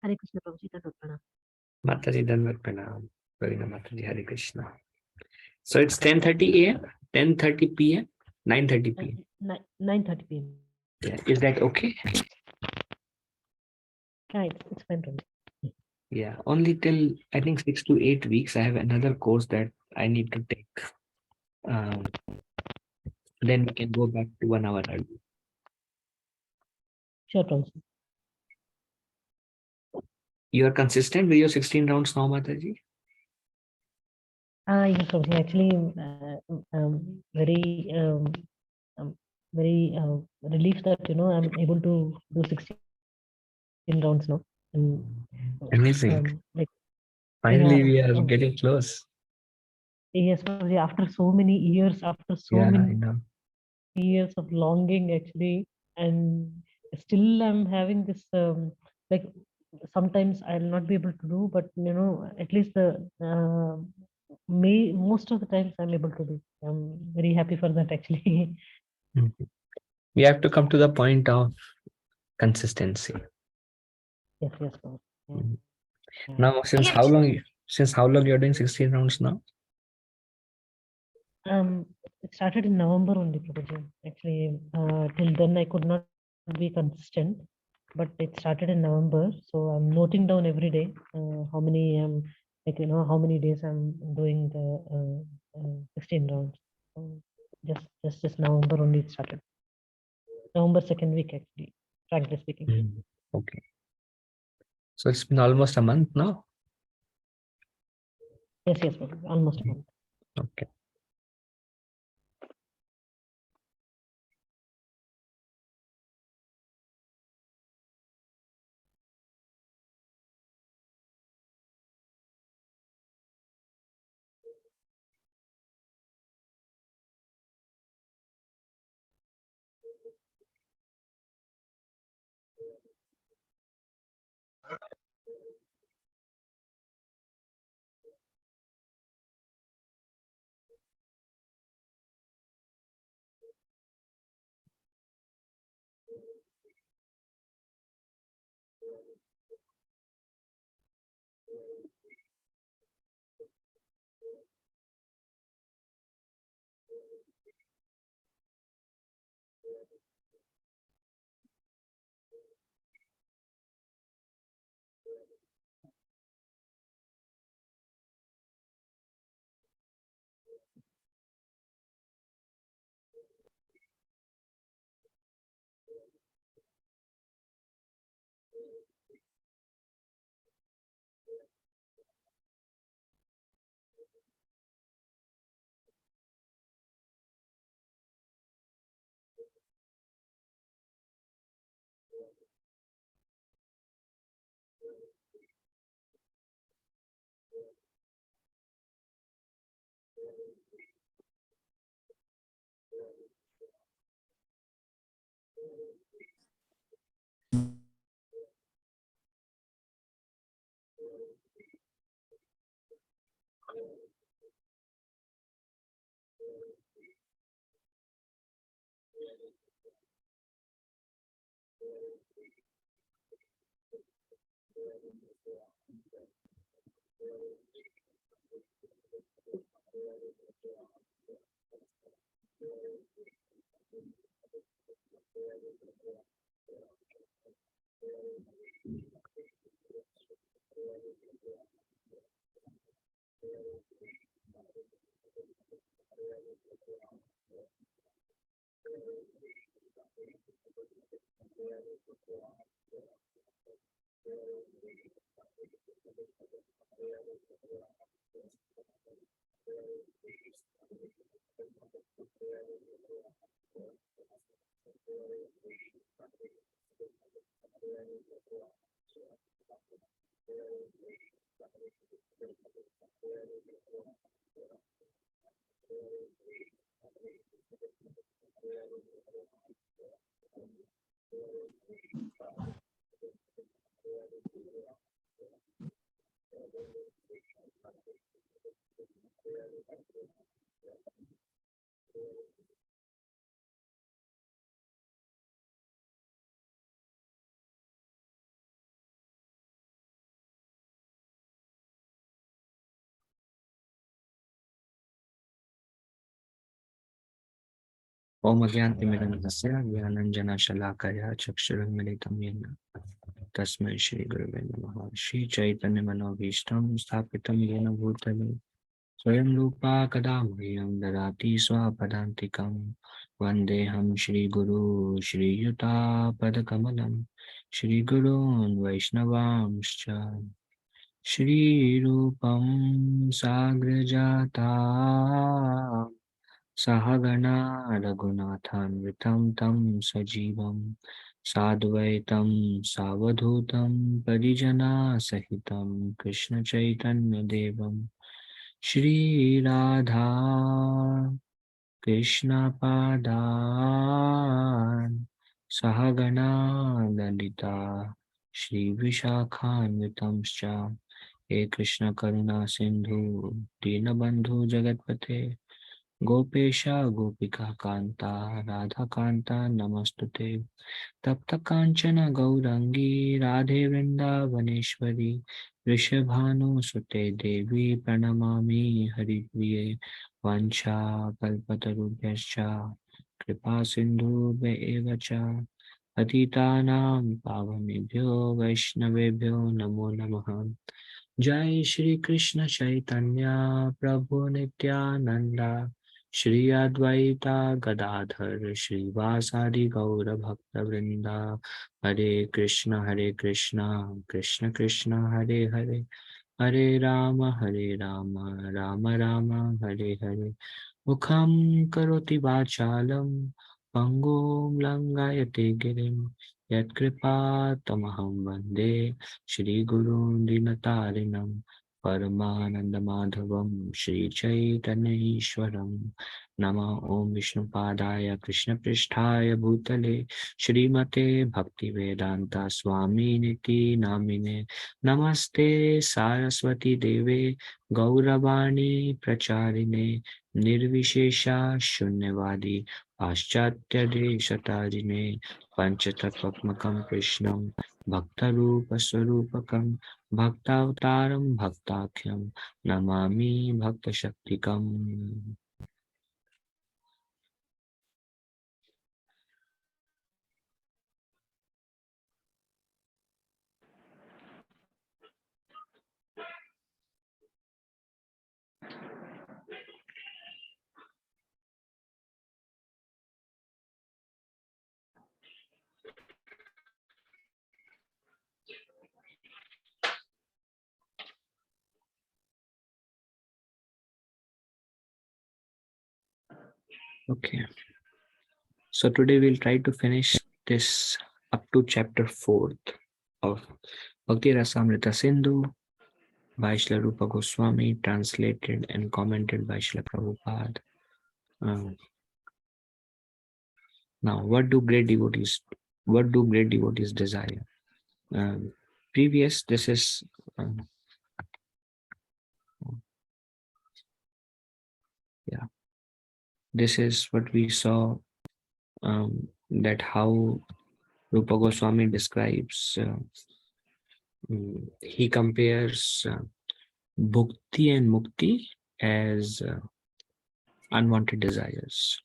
Hare Krishna, Prabhuji. Pranam. Mataji Danvat Pranam. Pravina Mataji, Hare Krishna. So it's 10:30 a.m., 10:30 p.m., 9:30 p.m. 9:30 p.m. Yeah. Is that okay? Right, it's fine, Prabhuji. Yeah, only till I think 6 to 8 weeks. I have another course that I need to take. Then we can go back to 1 hour early. Sure, Prabhuji. You are consistent with your 16 rounds now, Mataji? Yes, Prabhuji. Actually, very relieved that I'm able to do 16 rounds now. And Amazing. like Finally, yeah, we are getting close. yes, Prabhuji, after so many years, after so Yeah, I many know. years of longing, actually, and still I'm having this like sometimes I'll not be able to do, but at least the most of the times I'm able to do. I'm very happy for that, actually. Mhm. We have to come to the point of consistency. Yes, Prabhuji. Yeah. Mhm. Yeah. Now, since how long? Since how long you're doing 16 rounds now? It started in November only, Prabhuji. Actually, till then I could not be consistent, but it started in November. So I'm noting down every day how many how many days I'm doing the 16 rounds. Just November only it started. November second week, actually, frankly speaking. Mhm. Okay. So it's been almost a month now. Yes, Prabhuji, almost a month. Okay. Om Agyantimirandasya Jnananjana Shalakaya Chakshuranmilitam Yena Tasmai Shri Gurave Namaha Shri Chaitanya Manobhishtam Sthapitam Yena Bhutale Swayam Rupa Kadamriyam Dadati Swapadantikam Vandeham Shri Guru Shri Yuta Padakamalam Shri Gurun Vaishnavamscha Shri Rupam Sagrajata Sahagana Raghunathanvitam tam sajivam sadvaitam savadhutam parijana sahitam Krishna Chaitanya Devam Shri Radha Krishna Padan Sahagana Lalita Shri Vishakhanvitamscha He Krishna Karuna Sindhu Dinabandhu Jagatpate Gopesha Gopika Kanta Radha Kanta Namastute Tapta Kanchana Gaurangi Radhe Vrindavaneshwari Rishabhanu Sute Devi Pranamami Haripriye Vancha Kalpatarubhyascha Kripa Sindhu Evacha Patitanam Pavanebhyo Vaishnavebhyo Namo Namaha Jai Shri Krishna Chaitanya Prabhu Nityananda Shri Advaita Gadadhar Shri Vasadi Gaura Bhakta Vrinda Hare Krishna Krishna Krishna Hare Hare Hare Rama Rama Rama Hare Hare Mukham karoti vachalam pangum langayate girim yat kripa tamaham vande Shri Guru Dinatarinam Paramananda Madhavam Shri Chaitanya Ishwaram Nama Om Vishnu Padaya Krishna Pristhaya Bhutale Shri Mate Bhakti Vedanta Swami Niti Namine Namaste Saraswati Deve Gauravani Pracharine Nirvishesha Shunyavadi Paschatya Deshatarine Panchatattvamakam Krishnam Bhaktarupa Swarupakam Bhaktavtaram Bhaktakyam Namami Bhakta Shaktikam. Okay, so today we'll try to finish this up to chapter 4th of Bhakti Rasamrita Sindhu by Srila Rupa Goswami, translated and commented by Srila Prabhupada. Now, what do great devotees desire? Previous, this is this is what we saw, that how Rupa Goswami describes, he compares bhukti and mukti as unwanted desires,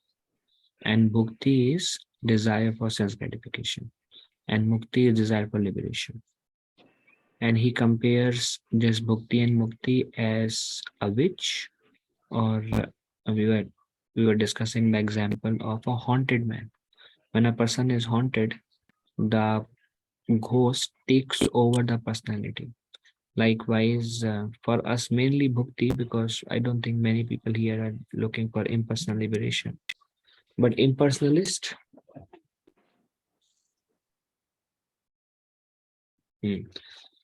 and bhukti is desire for sense gratification, and mukti is desire for liberation. And he compares this bhukti and mukti as a witch, or we were discussing the example of a haunted man. When a person is haunted, the ghost takes over the personality. Likewise, for us, mainly bhukti, because I don't think many people here are looking for impersonal liberation. But impersonalist,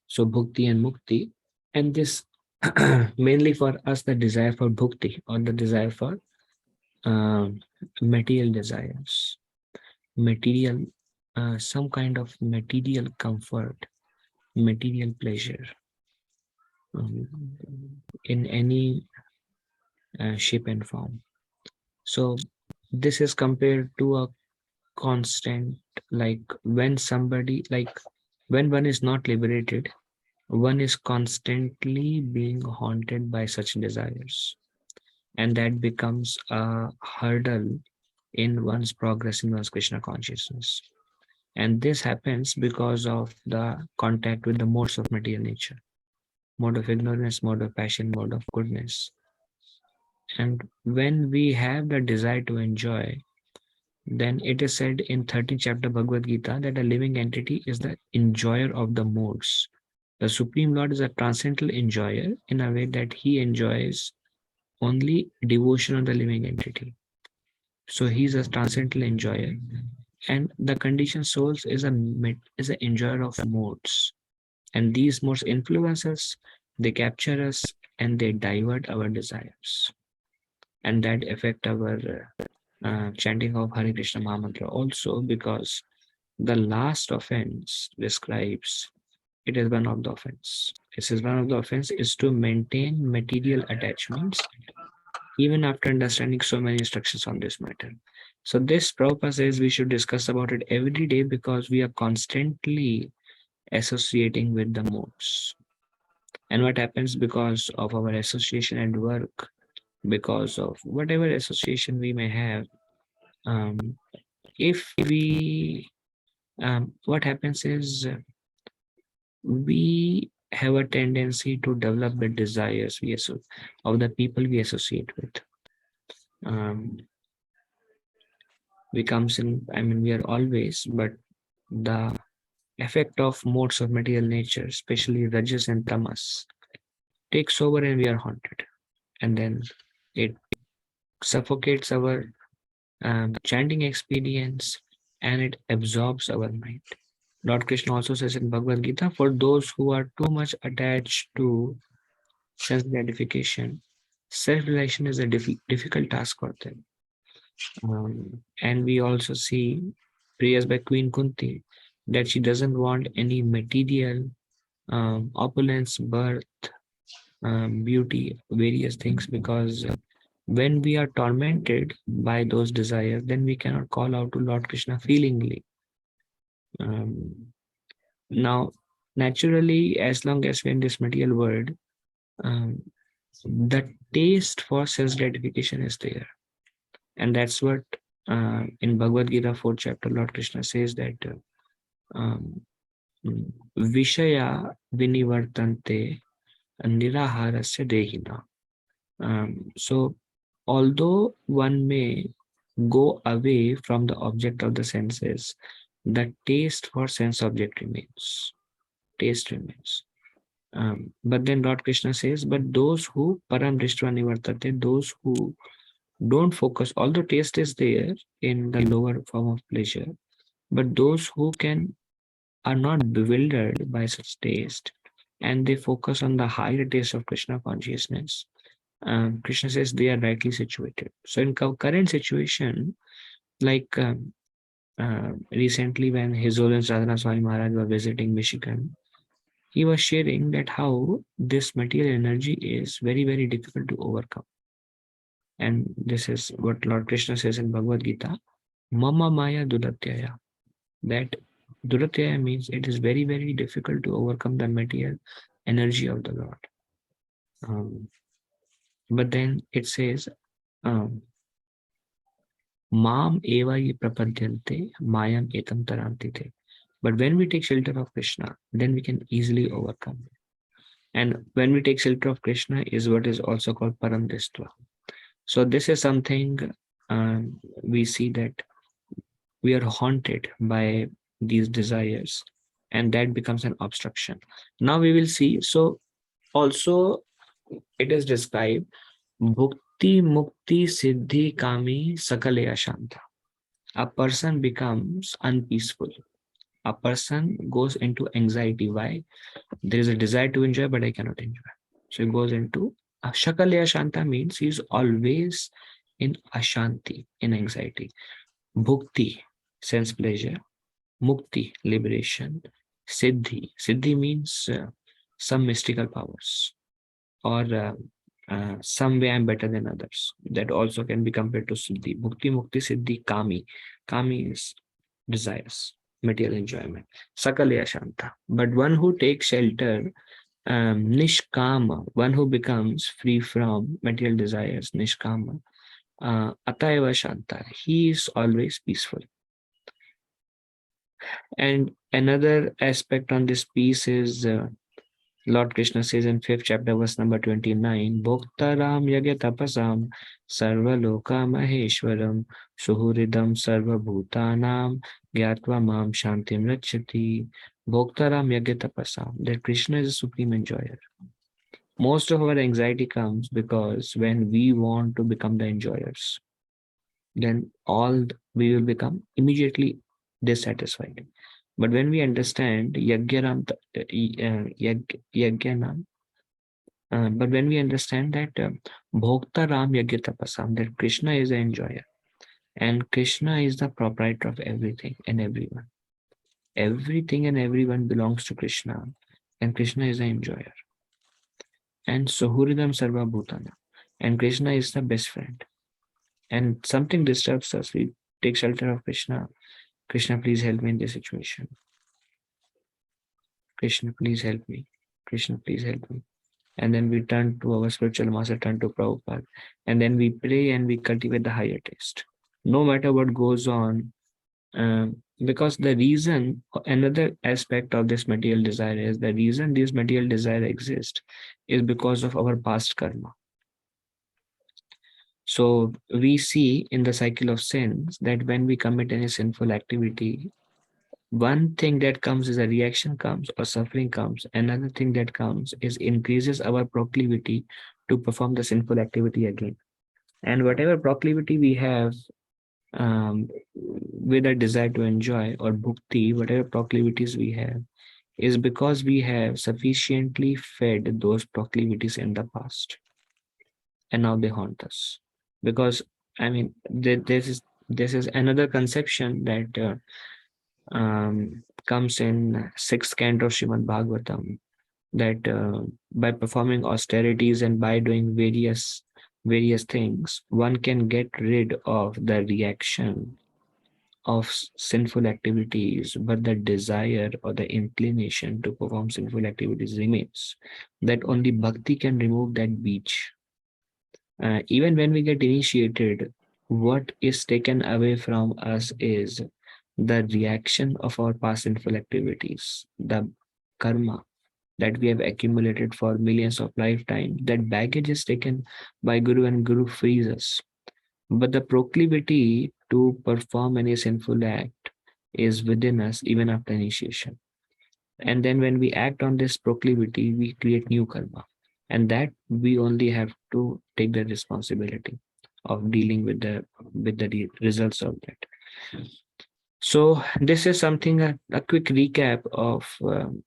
so bhukti and mukti, and this mainly for us, the desire for bhukti, or the desire for material desires, material, some kind of material comfort, material pleasure, in any shape and form. So this is compared to a constant, like when somebody, like when one is not liberated, one is constantly being haunted by such desires, and that becomes a hurdle in one's progress in one's Krishna consciousness. And this happens because of the contact with the modes of material nature, mode of ignorance, mode of passion, mode of goodness. And when we have the desire to enjoy, then it is said in 13th chapter Bhagavad Gita that a living entity is the enjoyer of the modes. The Supreme Lord is a transcendental enjoyer in a way that he enjoys only devotion of the living entity. So he is a transcendental enjoyer, and the conditioned souls is is an enjoyer of modes. And these modes influence us, they capture us, and they divert our desires. And that affect our chanting of Hare Krishna Mahamantra also, because the last offense describes it is one of the offense. It says one of the offense is to maintain material attachments even after understanding so many instructions on this matter. So this Prabhupada says we should discuss about it every day because we are constantly associating with the modes. And what happens because of our association at work, because of whatever association we may have, if we, what happens is we have a tendency to develop the desires of the people we associate with. We comes in, I mean, we are always, but the effect of modes of material nature, especially rajas and tamas, takes over and we are haunted. And then it suffocates our chanting experience and it absorbs our mind. Lord Krishna also says in Bhagavad Gita, for those who are too much attached to sense gratification, self-realization is a difficult task for them. And we also see prayers by Queen Kunti that she doesn't want any material opulence, birth, beauty, various things, because when we are tormented by those desires, then we cannot call out to Lord Krishna feelingly. Now, naturally, as long as we're in this material world, the taste for sense gratification is there. And that's what in Bhagavad Gita 4th chapter, Lord Krishna says that Vishaya vinivartante niraharasya dehina. So, although one may go away from the object of the senses, the taste for sense object remains. Taste remains. But then Lord Krishna says, but those who param drishtva nivartate, those who don't focus, although taste is there in the lower form of pleasure, but those who are not bewildered by such taste and they focus on the higher taste of Krishna consciousness, Krishna says they are rightly situated. So in current situation, like recently when His Holiness Radhanath Swami Maharaj was visiting Michigan, he was sharing that how this material energy is very, very difficult to overcome. And this is what Lord Krishna says in Bhagavad Gita, Mama Maya Dudatyaya. That Dudatyaya means it is very, very difficult to overcome the material energy of the Lord. But then it says, Mam eva ye prapadyante mayam etam tarantite. But when we take shelter of Krishna, then we can easily overcome it. And when we take shelter of Krishna is what is also called param drishtva. So this is something we see that we are haunted by these desires and that becomes an obstruction. Now we will see. So also it is described bhukti mukti siddhi kami sakalaya shanta. A person becomes unpeaceful. A person goes into anxiety. Why? There is a desire to enjoy, but I cannot enjoy. So he goes into shakalaya shanta means he is always in ashanti, in anxiety. Bhukti, sense pleasure. Mukti, liberation. Siddhi. Siddhi means some mystical powers or some way I'm better than others. That also can be compared to Siddhi. Bhukti, Mukti, Siddhi, Kami. Kami is desires, material enjoyment. Sakalaya Shanta. But one who takes shelter, Nishkama, one who becomes free from material desires, Nishkama, Atayava Shanta. He is always peaceful. And another aspect on this piece is Lord Krishna says in 5th chapter, verse number 29, Bhoktaram yagya tapasam sarva loka maheshwaram suhuridam sarva bhutanam gyatva mam shantim rachati. Bhoktaram yagya tapasam. That Krishna is a supreme enjoyer. Most of our anxiety comes because when we want to become the enjoyers, then we will become immediately dissatisfied. But when we understand Yagyanam, but when we understand that Bhokta Ram Yagya Tapasam, that Krishna is the enjoyer and Krishna is the proprietor of everything and everyone. Everything and everyone belongs to Krishna, and Krishna is the enjoyer. And Suhuridam Sarva Bhutana, and Krishna is the best friend. And something disturbs us, we take shelter of Krishna. Krishna, please help me in this situation. Krishna, please help me. Krishna, please help me. And then we turn to our spiritual master, turn to Prabhupada. And then we pray and we cultivate the higher taste. No matter what goes on, because the reason, another aspect of this material desire is the reason this material desire exists is because of our past karma. So we see in the cycle of sins that when we commit any sinful activity, one thing that comes is a reaction comes or suffering comes. Another thing that comes is increases our proclivity to perform the sinful activity again. And whatever proclivity we have with a desire to enjoy or bhukti, whatever proclivities we have, is because we have sufficiently fed those proclivities in the past. And now they haunt us. Because, I mean, this is another conception that comes in sixth canto of Srimad Bhagavatam, that by performing austerities and by doing various things, one can get rid of the reaction of sinful activities, but the desire or the inclination to perform sinful activities remains. That only bhakti can remove that beach. Even when we get initiated, what is taken away from us is the reaction of our past sinful activities, the karma that we have accumulated for millions of lifetimes. That baggage is taken by Guru and Guru frees us. But the proclivity to perform any sinful act is within us even after initiation. And then when we act on this proclivity, we create new karma. And that we only have to take the responsibility of dealing with the results of that. So this is something, a quick recap of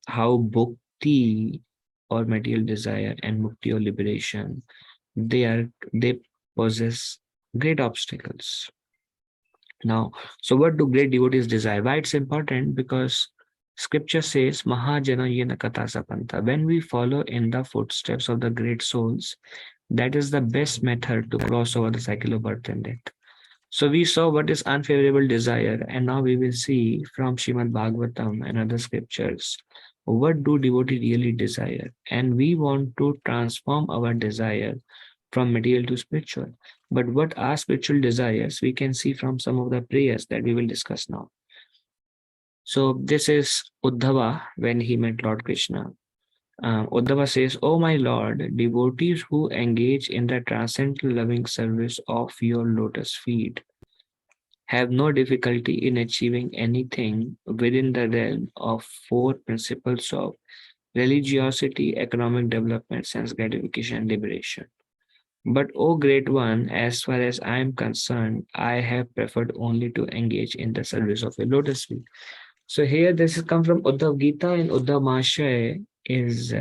how bhakti or material desire and mukti or liberation, they possess great obstacles. Now, so what do great devotees desire? Why it's important? Because scripture says, Mahajana yena kata sapanta. When we follow in the footsteps of the great souls, that is the best method to cross over the cycle of birth and death. So we saw what is unfavorable desire, and now we will see from Srimad Bhagavatam and other scriptures, what do devotees really desire? And we want to transform our desire from material to spiritual. But what are spiritual desires? We can see from some of the prayers that we will discuss now. So this is Uddhava when he met Lord Krishna. Uddhava says, "Oh my Lord, devotees who engage in the transcendental loving service of your lotus feet have no difficulty in achieving anything within the realm of four principles of religiosity, economic development, sense gratification, and liberation. But, O great one, as far as I am concerned, I have preferred only to engage in the service of a lotus feet." So here this is come from Uddhav Gita, and Uddhav Mahasaya is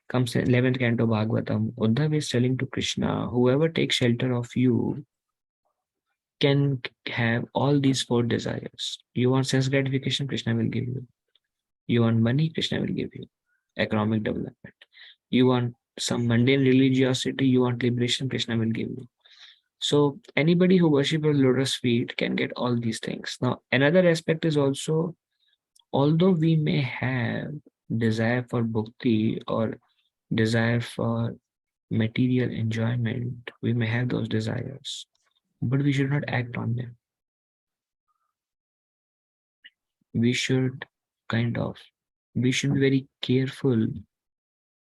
comes in 11th canto Bhagavatam. Uddhav is telling to Krishna, whoever takes shelter of you can have all these four desires. You want sense gratification, Krishna will give you. You want money, Krishna will give you. Economic development. You want some mundane religiosity, you want liberation, Krishna will give you. So anybody who worships lotus feet can get all these things. Now, another aspect is also, although we may have desire for bhakti or desire for material enjoyment, we may have those desires. but we should not act on them. We should we should be very careful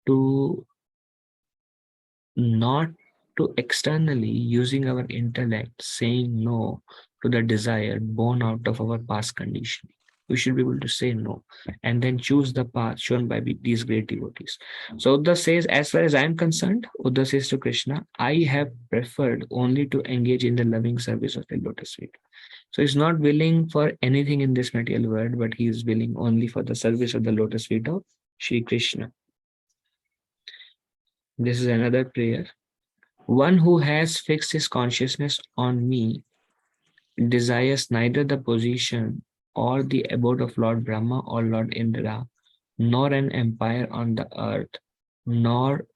to not to externally using our intellect saying no to the desire born out of our past condition. We should be able to say no and then choose the path shown by these great devotees. So Uddhav says, as far as I am concerned, Uddhav says to Krishna, I have preferred only to engage in the loving service of the lotus feet. So he's not willing for anything in this material world, but he is willing only for the service of the lotus feet of Sri Krishna. This is another prayer. One who has fixed his consciousness on me desires neither the position or the abode of Lord Brahma or Lord Indra, nor an empire on the earth, nor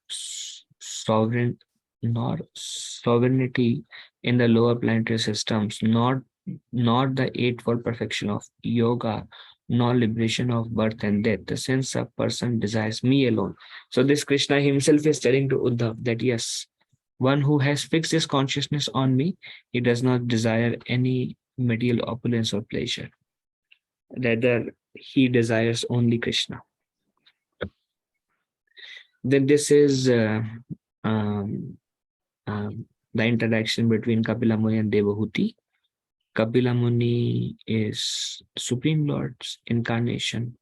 sovereign, nor sovereignty in the lower planetary systems, nor the eightfold perfection of yoga, nor liberation of birth and death. The sense of person desires me alone. So this Krishna himself is telling to Uddhav that yes, one who has fixed his consciousness on me, he does not desire any material opulence or pleasure. Rather, he desires only Krishna. Then this is um, the interaction between Kapila Muni and Devahuti. Kapila Muni is Supreme Lord's incarnation.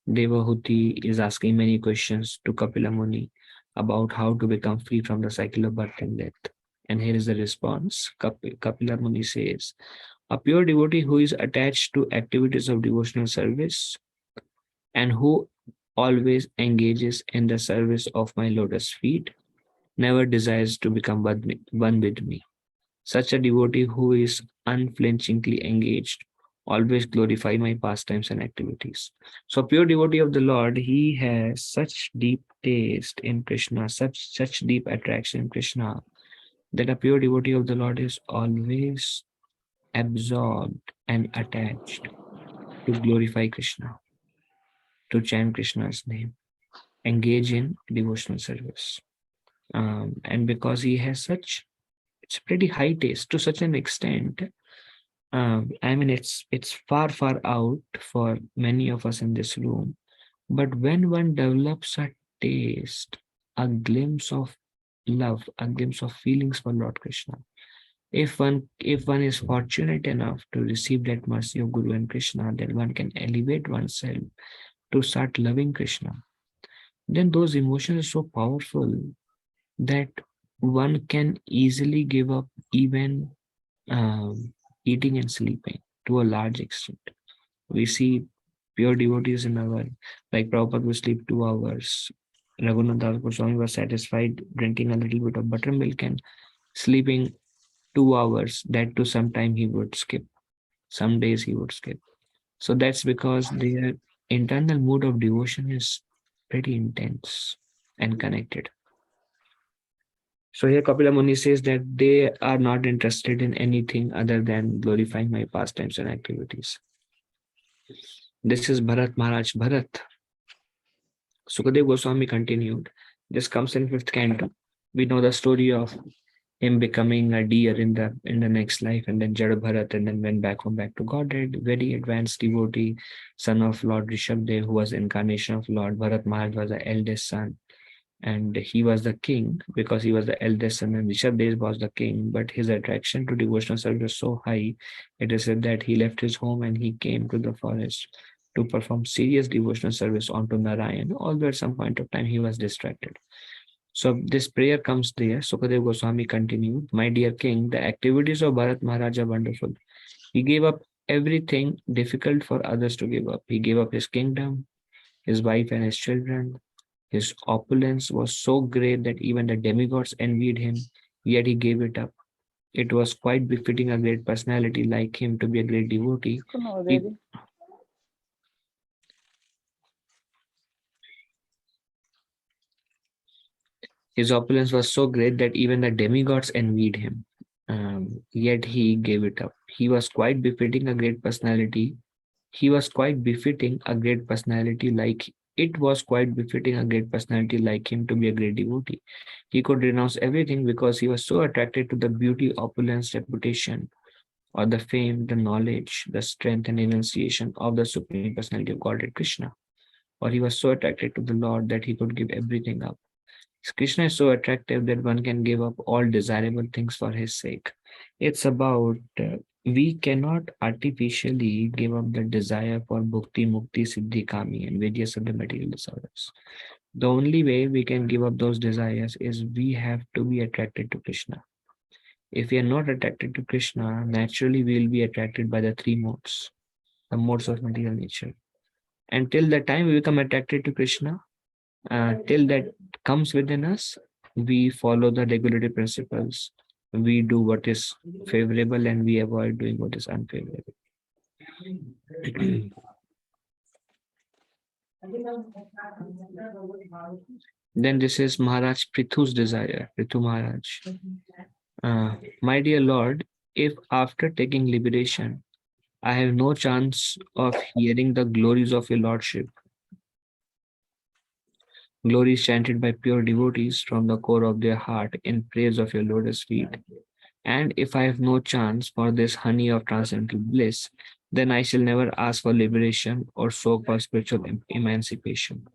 Devahuti is asking many questions to Kapila Muni about how to become free from the cycle of birth and death. And here is the response. Kapila Muni says, a pure devotee who is attached to activities of devotional service and who always engages in the service of my lotus feet never desires to become one with me. Such a devotee who is unflinchingly engaged always glorify my pastimes and activities. So pure devotee of the Lord, he has such deep taste in Krishna, such deep attraction in Krishna, that a pure devotee of the Lord is always absorbed and attached to glorify Krishna, to chant Krishna's name, engage in devotional service. And because he has it's pretty high taste to such an extent. I mean, it's far out for many of us in this room. But when one develops a taste, a glimpse of love, a glimpse of feelings for Lord Krishna, if one is fortunate enough to receive that mercy of Guru and Krishna, then one can elevate oneself to start loving Krishna. Then those emotions are so powerful that one can easily give up even eating and sleeping to a large extent. We see pure devotees in our, like Prabhupada would sleep 2 hours. Raghunath Das Goswami was satisfied drinking a little bit of buttermilk and sleeping 2 hours. That too, sometime he would skip. Some days he would skip. So that's because their internal mood of devotion is pretty intense and connected. So here Kapila Muni says that they are not interested in anything other than glorifying my pastimes and activities. This is Bharat Maharaj Bharat. Sukadev Goswami continued. This comes in 5th canto. We know the story of him becoming a deer in the next life, and then Jada Bharat, and then went back home, back to Godhead. Very advanced devotee, son of Lord Rishabdev, who was incarnation of Lord. Bharat Maharaj was the eldest son, and he was the king because he was the eldest son, and Rishabdev was the king. But his attraction to devotional service was so high, it is said that he left his home and he came to the forest to perform serious devotional service onto Narayan, although at some point of time he was distracted. So this prayer comes there. Sukadev Goswami continued, my dear king, the activities of Bharat Maharaj are wonderful. He gave up everything difficult for others to give up. He gave up his kingdom, his wife and his children. His opulence was so great that even the demigods envied him, yet he gave it up. It was quite befitting a great personality like him to be a great devotee. His opulence was so great that even the demigods envied him, yet he gave it up. He was quite befitting a great personality. He was quite befitting a great personality like it was quite befitting a great personality like him to be a great devotee. He could renounce everything because he was so attracted to the beauty, opulence, reputation, or the fame, the knowledge, the strength, and enunciation of the Supreme Personality of Godhead Krishna. Or he was so attracted to the Lord that he could give everything up. Krishna is so attractive that one can give up all desirable things for his sake. It's about we cannot artificially give up the desire for bhakti, mukti, siddhi, kami, and various other material desires. The only way we can give up those desires is we have to be attracted to Krishna. If we are not attracted to Krishna, naturally we will be attracted by the three modes, the modes of material nature. Until the time we become attracted to Krishna, till that comes within us, we follow the regulative principles. We do what is favorable and we avoid doing what is unfavorable. Then this is Maharaj Prithu's desire, Prithu Maharaj. My dear Lord, if after taking liberation, I have no chance of hearing the glories of your Lordship, glories chanted by pure devotees from the core of their heart in praise of your lotus feet, and if I have no chance for this honey of transcendental bliss, then I shall never ask for liberation or soak for spiritual emancipation.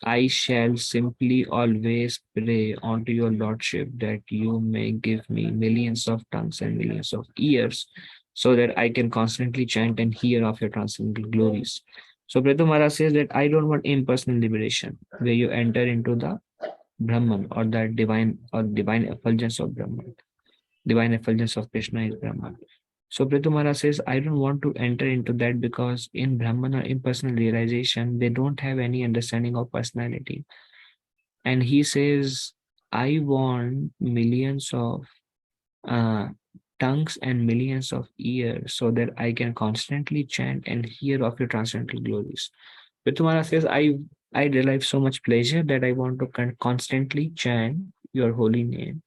I shall simply always pray unto your Lordship that you may give me millions of tongues and millions of ears so that I can constantly chant and hear of your transcendental glories. So Prithu Maharaj says that I don't want impersonal liberation where you enter into the Brahman or the divine effulgence of Brahman. Divine effulgence of Krishna is Brahman. So Prithu Maharaj says, I don't want to enter into that because in Brahman or impersonal realization, they don't have any understanding of personality. And he says, I want millions of uh, tongues and millions of ears so that I can constantly chant and hear of your transcendental glories. Prithu Maharaj says, I derive so much pleasure that I want to constantly chant your holy name.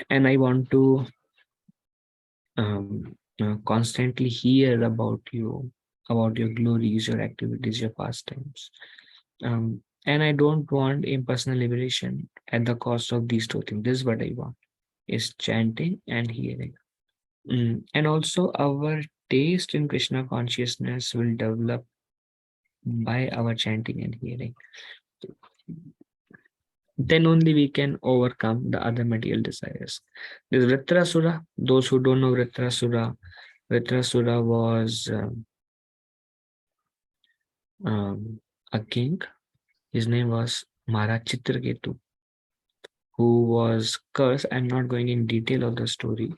And I want to constantly hear about your glories, your activities, your pastimes. And I don't want impersonal liberation at the cost of these two things. This is what I want, is chanting and hearing. And also our taste in Krishna consciousness will develop by our chanting and hearing. Then only we can overcome the other material desires. This Vritrasura, those who don't know Vritrasura, Vritrasura was a king. His name was Maharaj Chitraketu, who was cursed. I'm not going in detail of the story,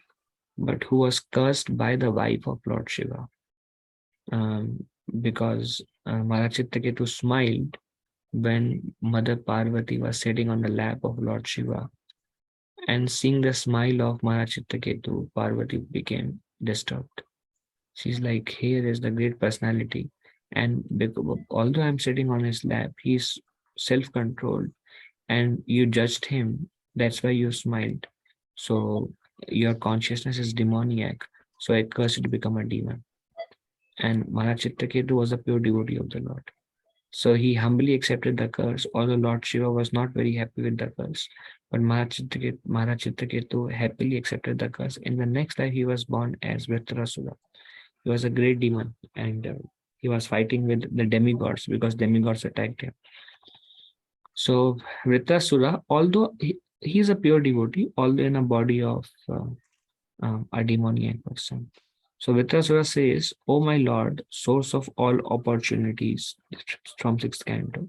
but who was cursed by the wife of Lord Shiva, because Maharaj Chitraketu smiled when Mother Parvati was sitting on the lap of Lord Shiva. And seeing the smile of Maharaj Chitraketu, Parvati became disturbed. She's like, here is the great personality. And although I'm sitting on his lap, he's self-controlled and you judged him. That's why you smiled. So your consciousness is demoniac. So I curse you to become a demon. And Maharaj Chitraketu was a pure devotee of the Lord. So he humbly accepted the curse, although Lord Shiva was not very happy with the curse. But Maharaj Chitraketu happily accepted the curse. In the next life, he was born as Vritrasura. He was a great demon and he was fighting with the demigods because demigods attacked him. So Vritrasura, although he is a pure devotee, although in a body of a demoniac person. So Vritrasura says, "O my Lord, source of all opportunities," from 6th canto,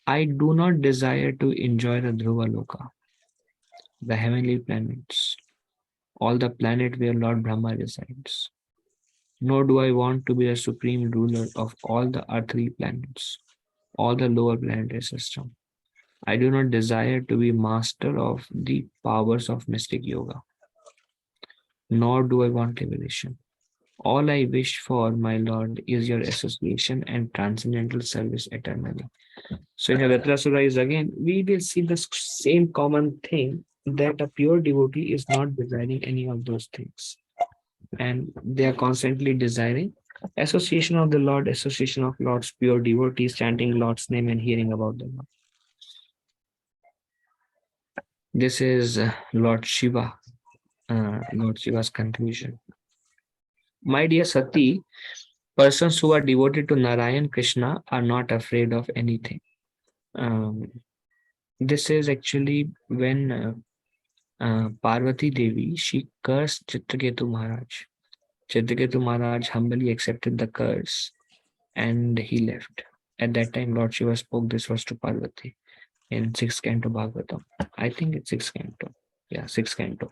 I do not desire to enjoy the Dhruva Loka, the heavenly planets, all the planet where Lord Brahma resides. Nor do I want to be the supreme ruler of all the earthly planets, all the lower planetary system. I do not desire to be master of the powers of mystic yoga, nor do I want liberation. All I wish for, my Lord, is your association and transcendental service eternally. So in Vritrasura is again, we will see the same common thing that a pure devotee is not desiring any of those things. And they are constantly desiring Association of the Lord, association of Lord's pure devotees, chanting Lord's name and hearing about the Lord. This is Lord Shiva's conclusion. My dear Sati, persons who are devoted to Narayan Krishna are not afraid of anything. Um, this is actually when Parvati Devi, she cursed Chitraketu Maharaj. Chitraketu Maharaj humbly accepted the curse and he left. At that time, Lord Shiva spoke this verse to Parvati in 6th canto Bhagavatam. I think it's 6th canto. Yeah, 6th canto.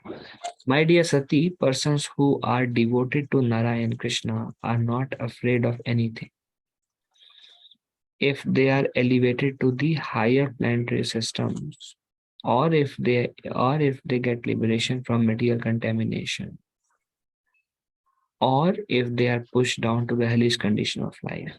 My dear Sati, persons who are devoted to Narayan Krishna are not afraid of anything. If they are elevated to the higher planetary systems, or if they get liberation from material contamination, or if they are pushed down to the hellish condition of life,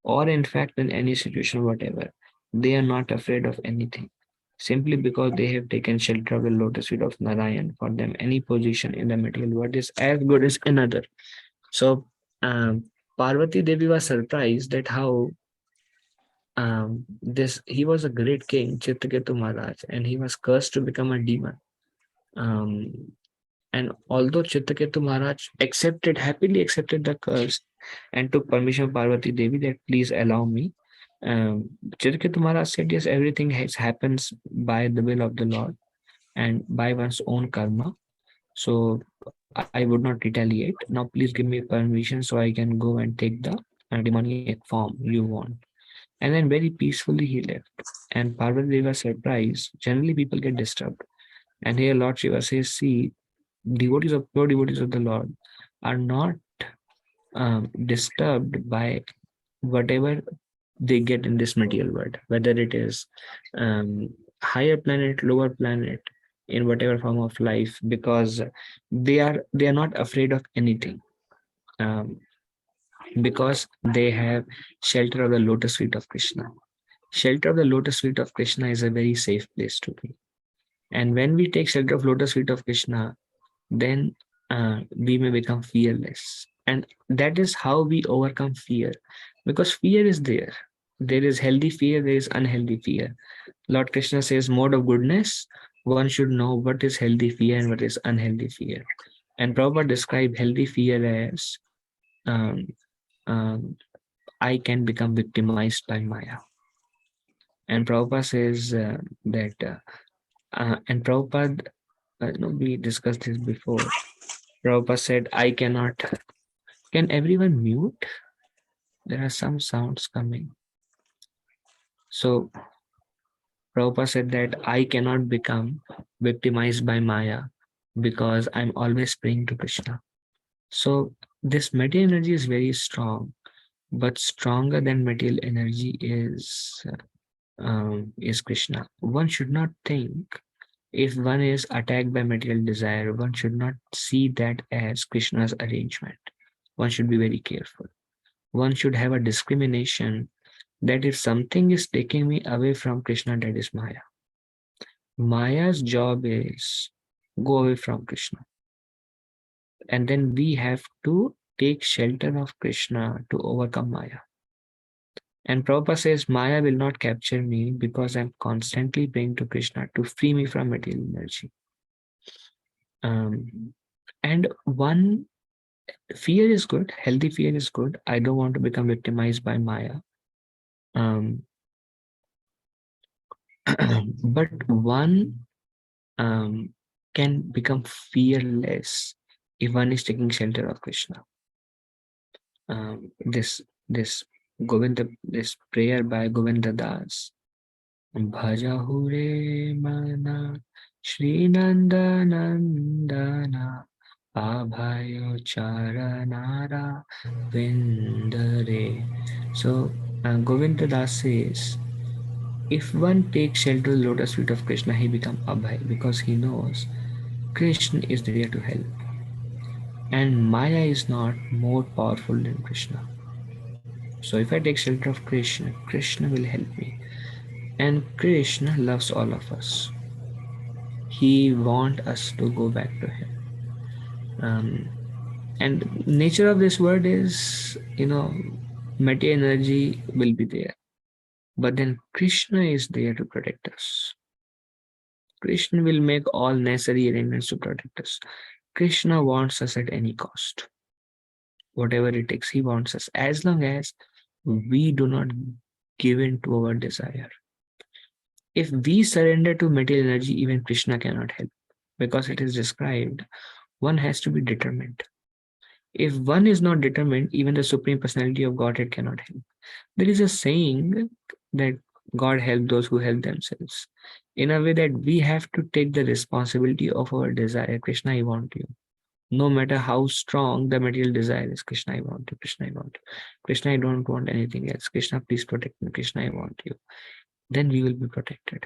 or in fact in any situation whatever, they are not afraid of anything, simply because they have taken shelter of the lotus feet of Narayan. For them any position in the material world is as good as another. So Parvati Devi was surprised that how this he was a great king, Chitraketu Maharaj, and he was cursed to become a demon. Um, and although Chitraketu Maharaj happily accepted the curse and took permission of Parvati Devi that please allow me, Chitraketu Maharaj said, yes, everything happens by the will of the Lord and by one's own karma. So I would not retaliate. Now please give me permission so I can go and take the demonic form you want. And then very peacefully he left. And Parvati Devi was surprised. Generally people get disturbed. And here Lord Shiva says, see, pure devotees of the Lord are not disturbed by whatever they get in this material world, whether it is higher planet, lower planet, in whatever form of life, because they are not afraid of anything, um, because they have shelter of the lotus feet of Krishna. Shelter of the lotus feet of Krishna is a very safe place to be. And when we take shelter of lotus feet of Krishna, then we may become fearless. And that is how we overcome fear, because fear is there. There is healthy fear, there is unhealthy fear. Lord Krishna says, mode of goodness, one should know what is healthy fear and what is unhealthy fear. And Prabhupada described healthy fear as um, um, I can become victimized by Maya. And Prabhupada says and Prabhupada, we discussed this before. Prabhupada said, I cannot. Can everyone mute? There are some sounds coming. So Prabhupada said that I cannot become victimized by Maya because I'm always praying to Krishna. So this material energy is very strong, but stronger than material energy is Krishna. One should not think if one is attacked by material desire, one should not see that as Krishna's arrangement. One should be very careful. One should have a discrimination that if something is taking me away from Krishna, that is Maya. Maya's job is go away from Krishna. And then we have to take shelter of Krishna to overcome Maya. And Prabhupada says, Maya will not capture me because I'm constantly praying to Krishna to free me from material energy. And one fear is good, healthy fear is good. I don't want to become victimized by Maya. But one can become fearless if one is taking shelter of Krishna. This Govinda, this prayer by Govinda Das. Bhajahure mana Shri Nanda Nandana Abhayo Charanara Vindare. So Govinda Das says, if one takes shelter of the lotus feet of Krishna, he becomes Abhay because he knows Krishna is there to help. And Maya is not more powerful than Krishna. So if I take shelter of Krishna, Krishna will help me. And Krishna loves all of us. He wants us to go back to him. And nature of this world is, material energy will be there, but then Krishna is there to protect us. Krishna will make all necessary arrangements to protect us. Krishna wants us at any cost, whatever it takes. He wants us as long as we do not give in to our desire. If we surrender to material energy, even Krishna cannot help, because it is described one has to be determined. If one is not determined, even the Supreme Personality of Godhead cannot help. There is a saying that God help those who help themselves, in a way that we have to take the responsibility of our desire. Krishna, I want you. No matter how strong the material desire is, Krishna, I want you. Krishna, I want you. Krishna, I don't want anything else. Krishna, please protect me. Krishna, I want you. Then we will be protected.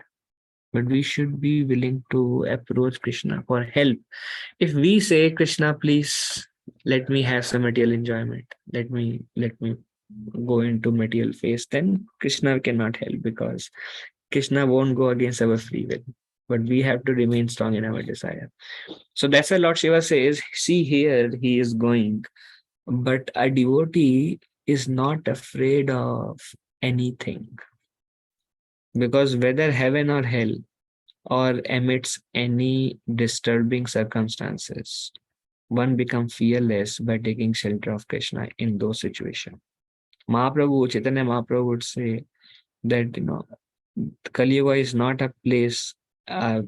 But we should be willing to approach Krishna for help. If we say, Krishna, please let me have some material enjoyment, let me go into material phase, then Krishna cannot help, because Krishna won't go against our free will. But we have to remain strong in our desire. So that's why Lord Shiva says, see here, he is going. But a devotee is not afraid of anything, because whether heaven or hell or amidst any disturbing circumstances, one becomes fearless by taking shelter of Krishna in those situations. Mahaprabhu, Chaitanya Mahaprabhu would say that Kali Yuga is uh,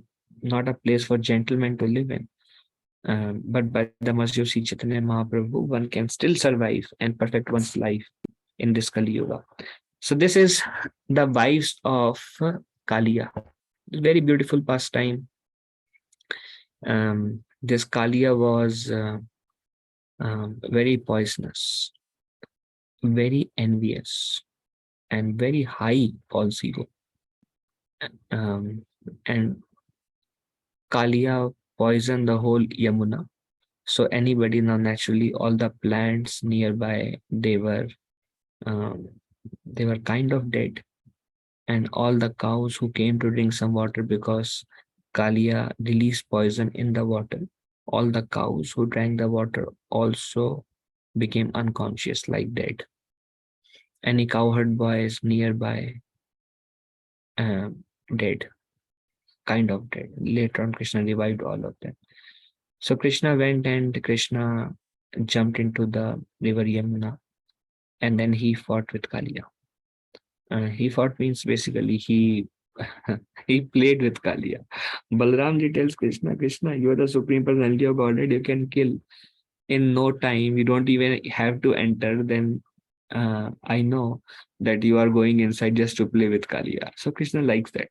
not a place for gentlemen to live in. But by the mercy of Sri Chaitanya Mahaprabhu, one can still survive and perfect one's life in this Kali Yuga. So this is the vibes of Kaliya. Very beautiful pastime. This Kaliya was very poisonous, very envious, and very high false ego. And Kaliya poisoned the whole Yamuna. So anybody now, naturally, all the plants nearby, um, they were kind of dead, and all the cows who came to drink some water, because Kaliya released poison in the water, all the cows who drank the water also became unconscious, like dead. Any cowherd boys nearby, dead, kind of dead. Later on, Krishna revived all of them. So Krishna went and Krishna jumped into the river Yamuna, and then he fought with Kaliya. He fought means basically he he played with Kaliya. Balramji tells Krishna, Krishna, you are the Supreme Personality of Godhead. You can kill in no time. You don't even have to enter. Then I know that you are going inside just to play with Kaliya. So Krishna likes that.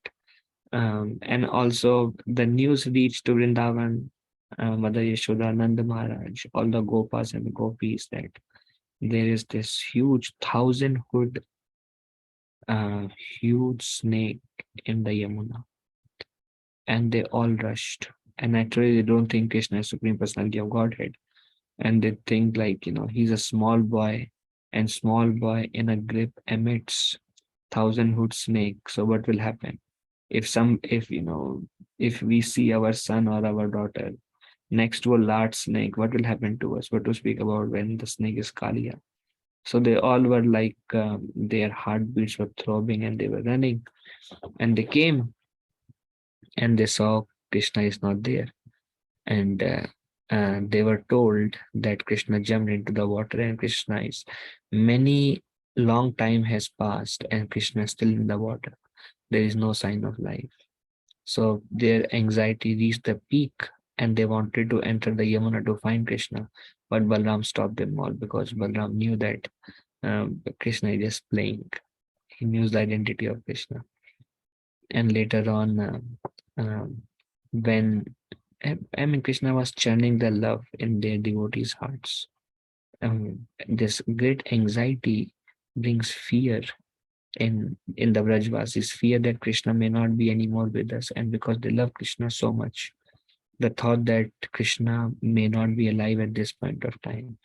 And also the news reached to Vrindavan, Mother Yashoda, Nanda Maharaj, all the Gopas and the Gopis, that there is this huge 1,000 foot huge snake in the Yamuna, and they all rushed. And actually, they don't think Krishna is Supreme Personality of Godhead, and they think like he's a small boy, and small boy in a grip emits 1,000 foot snake. So what will happen if we see our son or our daughter next to a large snake? What will happen to us? What to speak about when the snake is Kaliya? So they all were like, their heartbeats were throbbing, and they were running, and they came and they saw Krishna is not there. And they were told that Krishna jumped into the water, and Krishna is many long time has passed, and Krishna is still in the water. There is no sign of life. So their anxiety reached the peak, and they wanted to enter the Yamuna to find Krishna. But Balram stopped them all, because Balram knew that Krishna is just playing. He knew the identity of Krishna. And later on, when Krishna was churning the love in their devotees' hearts, this great anxiety brings fear in the Brajvasis, fear that Krishna may not be anymore with us. And because they love Krishna so much, the thought that Krishna may not be alive at this point of time,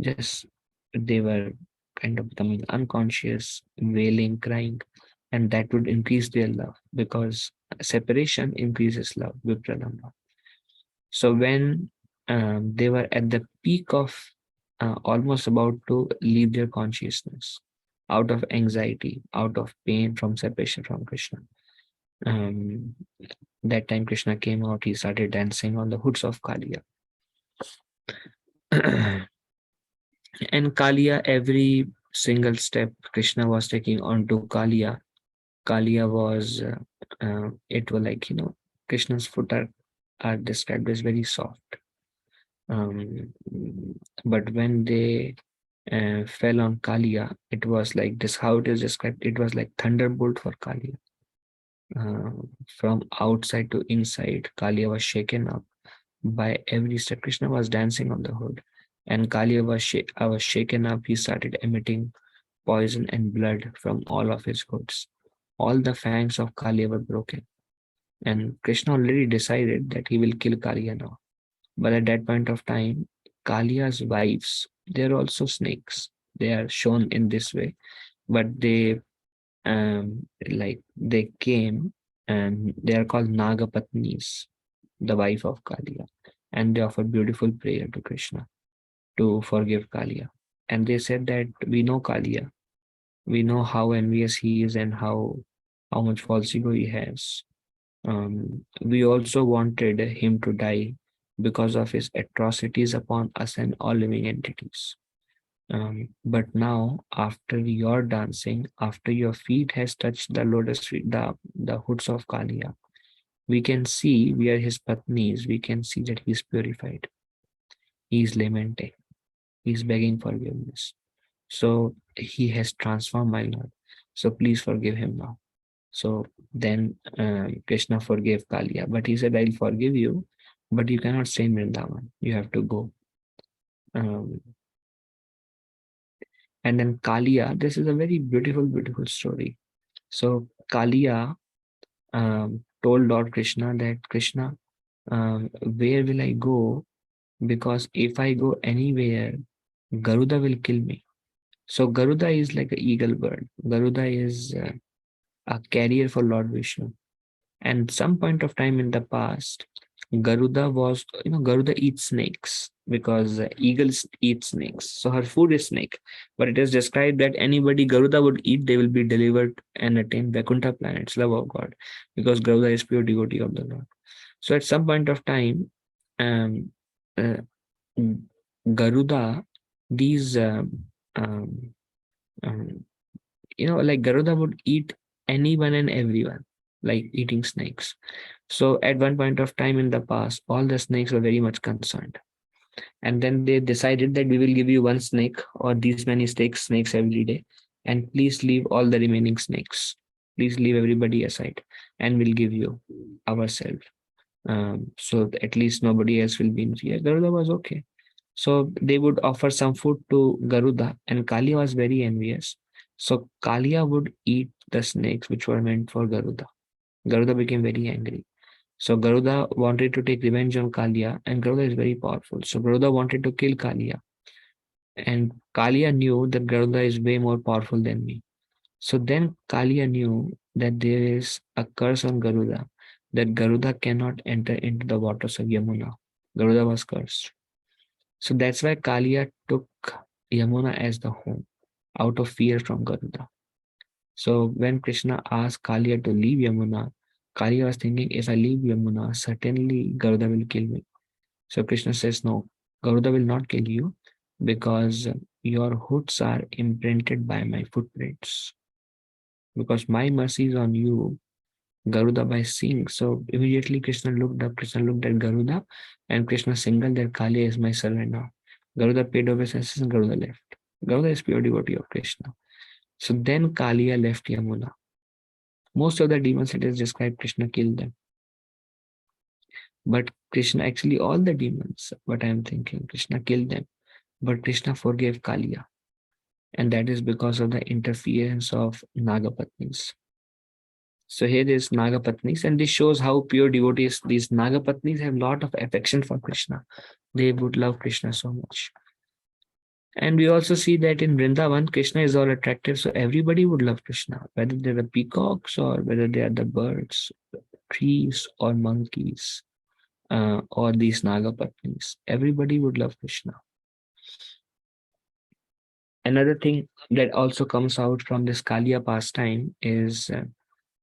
just they were kind of becoming unconscious, wailing, crying, and that would increase their love, because separation increases love, Vipralambha. So when they were at the peak of almost about to leave their consciousness out of anxiety, out of pain from separation from Krishna. Um, that time Krishna came out, he started dancing on the hoods of Kalia. And Kalia, every single step Krishna was taking onto Kalia, Kalia was, it was like, Krishna's foot are described as very soft. Um, but when they fell on Kalia, it was like this, how it is described, it was like thunderbolt for Kalia. Uh, from outside to inside, Kalia was shaken up by every step. Krishna was dancing on the hood, and Kalia was shaken up. He started emitting poison and blood from all of his hoods. All the fangs of Kalia were broken, and Krishna already decided that he will kill Kalia now. But at that point of time, Kalia's wives, they're also snakes. They are shown in this way, but they came and they are called Nagapatnis, the wife of Kalia, and they offered beautiful prayer to Krishna to forgive Kalia. And they said that we know Kalia, we know how envious he is and how much false ego he has. We also wanted him to die because of his atrocities upon us and all living entities. But now, after your dancing, after your feet has touched the lotus feet, the hoods of Kalia, we can see, we are his patnis, we can see that he is purified. He is lamenting. He is begging forgiveness. So he has transformed, my Lord. So please forgive him now. So then Krishna forgave Kalia, but he said, I'll forgive you, but you cannot stay in Vrindavan. You have to go. Um, and then Kalia, this is a very beautiful, beautiful story. So Kalia told Lord Krishna that Krishna, where will I go? Because if I go anywhere, Garuda will kill me. So Garuda is like an eagle bird. Garuda is a carrier for Lord Vishnu. And some point of time in the past, Garuda was, Garuda eats snakes because eagles eat snakes. So her food is snake. But it is described that anybody Garuda would eat, they will be delivered and attain Vaikuntha planets, love of God, because Garuda is pure devotee of the Lord. So at some point of time, um, uh, Garuda, these, um, um, like Garuda would eat anyone and everyone, like eating snakes. So at one point of time in the past, all the snakes were very much concerned. And then they decided that we will give you one snake or these many snakes every day. And please leave all the remaining snakes. Please leave everybody aside and we'll give you ourselves. So at least nobody else will be in fear. Garuda was okay. So they would offer some food to Garuda, and Kalia was very envious. So Kalia would eat the snakes which were meant for Garuda. Garuda became very angry. So Garuda wanted to take revenge on Kalia, and Garuda is very powerful. So Garuda wanted to kill Kalia, and Kalia knew that Garuda is way more powerful than me. So then Kalia knew that there is a curse on Garuda, that Garuda cannot enter into the waters of Yamuna. Garuda was cursed. So that's why Kalia took Yamuna as the home out of fear from Garuda. So when Krishna asked Kalia to leave Yamuna, Kalia was thinking, if I leave Yamuna, certainly Garuda will kill me. So Krishna says, no, Garuda will not kill you because your hoods are imprinted by my footprints. Because my mercy is on you, Garuda, by seeing. So immediately Krishna looked up, Krishna looked at Garuda, and Krishna signaled that Kali is my servant now. Garuda paid obeisances and Garuda left. Garuda is pure devotee of Krishna. So then Kalia left Yamuna. Most of the demons, it is described, Krishna killed them. But Krishna, actually all the demons, what I am thinking, Krishna killed them. But Krishna forgave Kalia. And that is because of the interference of Nagapatnis. So here is Nagapatnis, and this shows how pure devotees, these Nagapatnis have a lot of affection for Krishna. They would love Krishna so much. And we also see that in Vrindavan, Krishna is all attractive, so everybody would love Krishna, whether they're the peacocks or whether they are the birds, trees or monkeys. or these Naga Patnis. Everybody would love Krishna. Another thing that also comes out from this Kaliya pastime is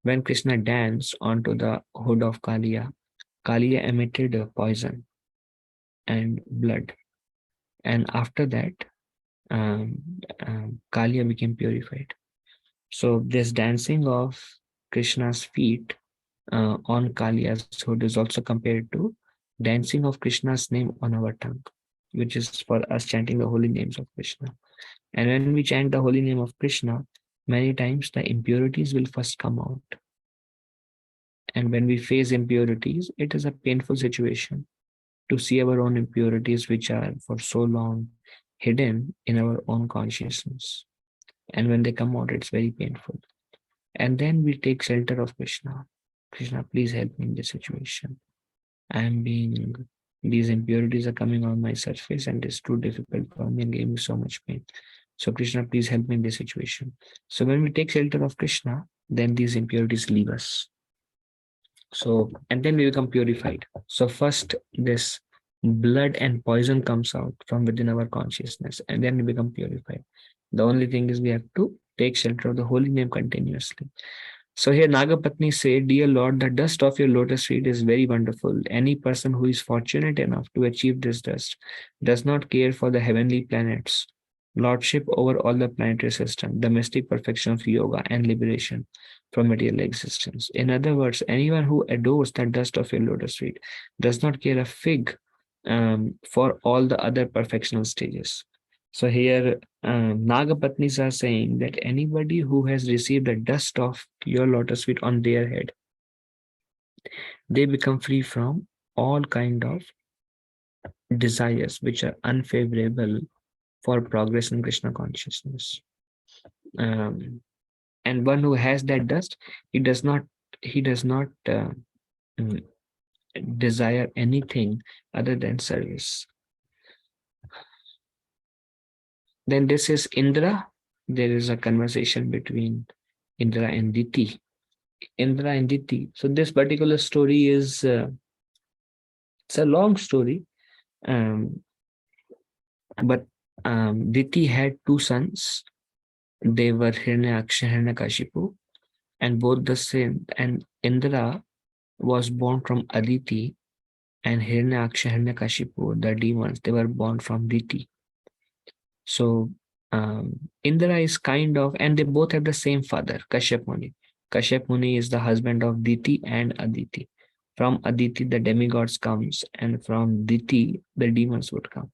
when Krishna danced onto the hood of Kaliya, Kaliya emitted poison and blood. And after that, um, Kaliya became purified. So this dancing of Krishna's feet on Kaliya's hood is also compared to dancing of Krishna's name on our tongue, which is for us chanting the holy names of Krishna. And when we chant the holy name of Krishna, many times the impurities will first come out. And when we face impurities, it is a painful situation to see our own impurities, which are for so long hidden in our own consciousness. And when they come out, it's very painful. And then we take shelter of Krishna. Krishna, please help me in this situation. These impurities are coming on my surface and it's too difficult for me and giving me so much pain. So Krishna, please help me in this situation. So when we take shelter of Krishna, then these impurities leave us. So, and then we become purified. So first this blood and poison comes out from within our consciousness, and then we become purified. The only thing is we have to take shelter of the holy name continuously. So here Nagapatni said, Dear Lord, the dust of your lotus feet is very wonderful. Any person who is fortunate enough to achieve this dust does not care for the heavenly planets, lordship over all the planetary system, the mystic perfection of yoga, and liberation from material existence. In other words, anyone who adores the dust of your lotus feet does not care a fig for all the other perfectional stages. So here, Nagapatnis are saying that anybody who has received the dust of your lotus feet on their head, they become free from all kind of desires which are unfavorable for progress in Krishna consciousness. Um, and one who has that dust, he does not mm, desire anything other than service. Then this is Indra. There is a conversation between Indra and Diti. Indra and Diti. So this particular story is it's a long story, um, but Diti had two sons. They were Hiranyaksha and Hiranyakashipu, and both the same. And Indra was born from Aditi, and Hiranyaksha and Hiranyakashipu, the demons, they were born from Diti. So Indra is kind of, and they both have the same father, Kashyap Muni. Kashyap Muni is the husband of Diti and Aditi. From Aditi, the demigods comes, and from Diti, the demons would come.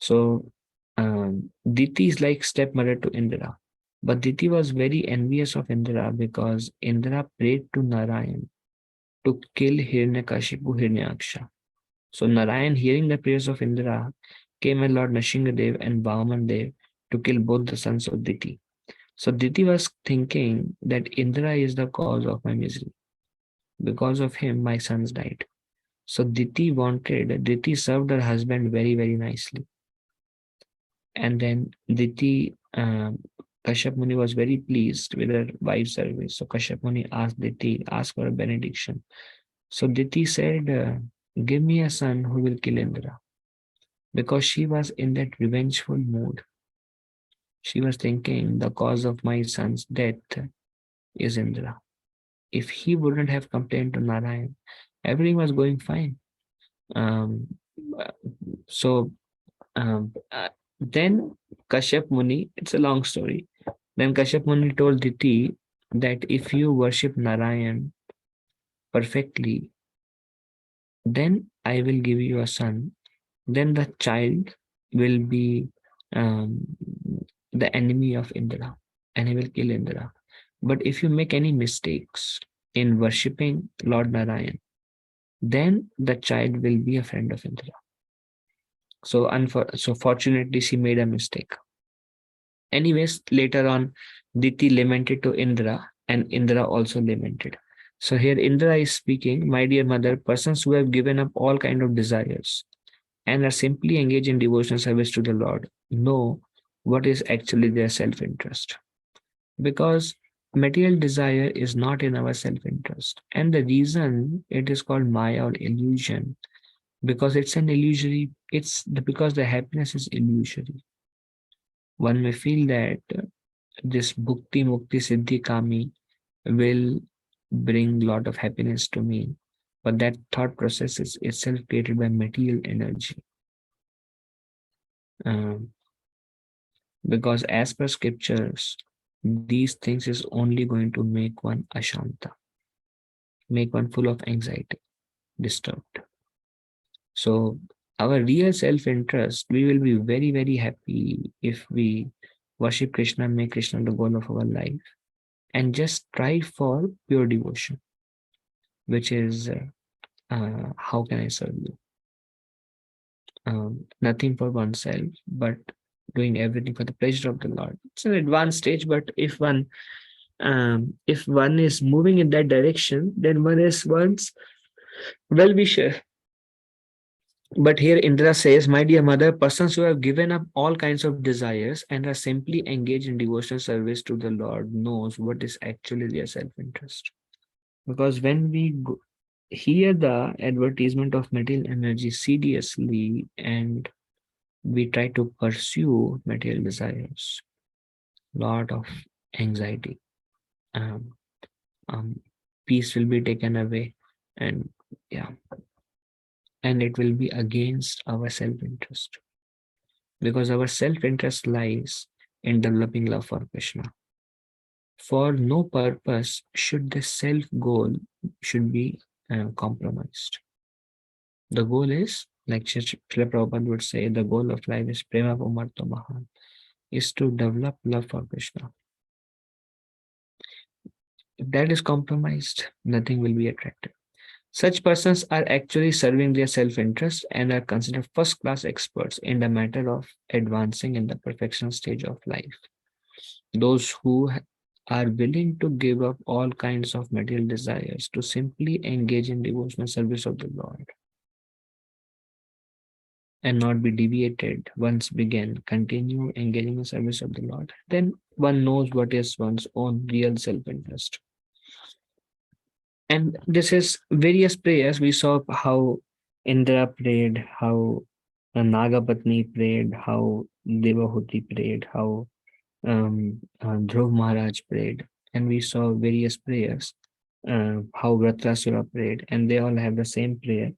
So Diti is like stepmother to Indra. But Diti was very envious of Indra because Indra prayed to Narayan to kill Hiranyakashipu Hiranyaksha. So Narayan, hearing the prayers of Indra, came at Lord Nrsingadev and Vaman Dev to kill both the sons of Diti. So Diti was thinking that Indra is the cause of my misery. Because of him, my sons died. So Diti served her husband very, very nicely. And then Kashyap Muni was very pleased with her wife's service. So Kashyap Muni asked for a benediction. So Diti said, give me a son who will kill Indra. Because she was in that revengeful mood. She was thinking the cause of my son's death is Indra. If he wouldn't have complained to Narayan, everything was going fine. Um, so then Kashyap Muni, it's a long story. Then Kashyap Muni told Diti that if you worship Narayan perfectly, then I will give you a son. Then the child will be um, the enemy of Indra and he will kill Indra. But if you make any mistakes in worshipping Lord Narayan, then the child will be a friend of Indra. So fortunately, she made a mistake. Anyways, later on, Diti lamented to Indra and Indra also lamented. So here Indra is speaking, my dear mother, persons who have given up all kind of desires and are simply engaged in devotional service to the Lord know what is actually their self-interest. Because material desire is not in our self-interest. And the reason it is called Maya or illusion because it's an illusory, because the happiness is illusory. One may feel that this bhukti mukti siddhi kami will bring lot of happiness to me, but that thought process is itself created by material energy. Um, because as per scriptures, these things is only going to make one ashanta, make one full of anxiety, disturbed. So our real self-interest, we will be very, very happy if we worship Krishna, make Krishna the goal of our life, and just strive for pure devotion, which is how can I serve you? Nothing for oneself, but doing everything for the pleasure of the Lord. It's an advanced stage, but if one is moving in that direction, then one is one's well-wisher. But here Indra says, my dear mother, persons who have given up all kinds of desires and are simply engaged in devotional service to the Lord knows what is actually their self-interest. Because when we hear the advertisement of material energy seriously and we try to pursue material desires, lot of anxiety, um, um, peace will be taken away, and yeah, and it will be against our self-interest, because our self-interest lies in developing love for Krishna. For no purpose should the self goal should be compromised. The goal is, like Srila Prabhupada would say, the goal of life is prema pumarto mahan, is to develop love for Krishna. If that is compromised, nothing will be attractive. Such persons are actually serving their self-interest and are considered first-class experts in the matter of advancing in the perfection stage of life. Those who are willing to give up all kinds of material desires to simply engage in devotional service of the Lord and not be deviated once begin, continue engaging in service of the Lord, then one knows what is one's own real self-interest. And this is various prayers. We saw how Indra prayed, how Nagapatni prayed, how Devahuti prayed, how Dhruv Maharaj prayed, and we saw various prayers, how Vratrasura prayed, and they all have the same prayer,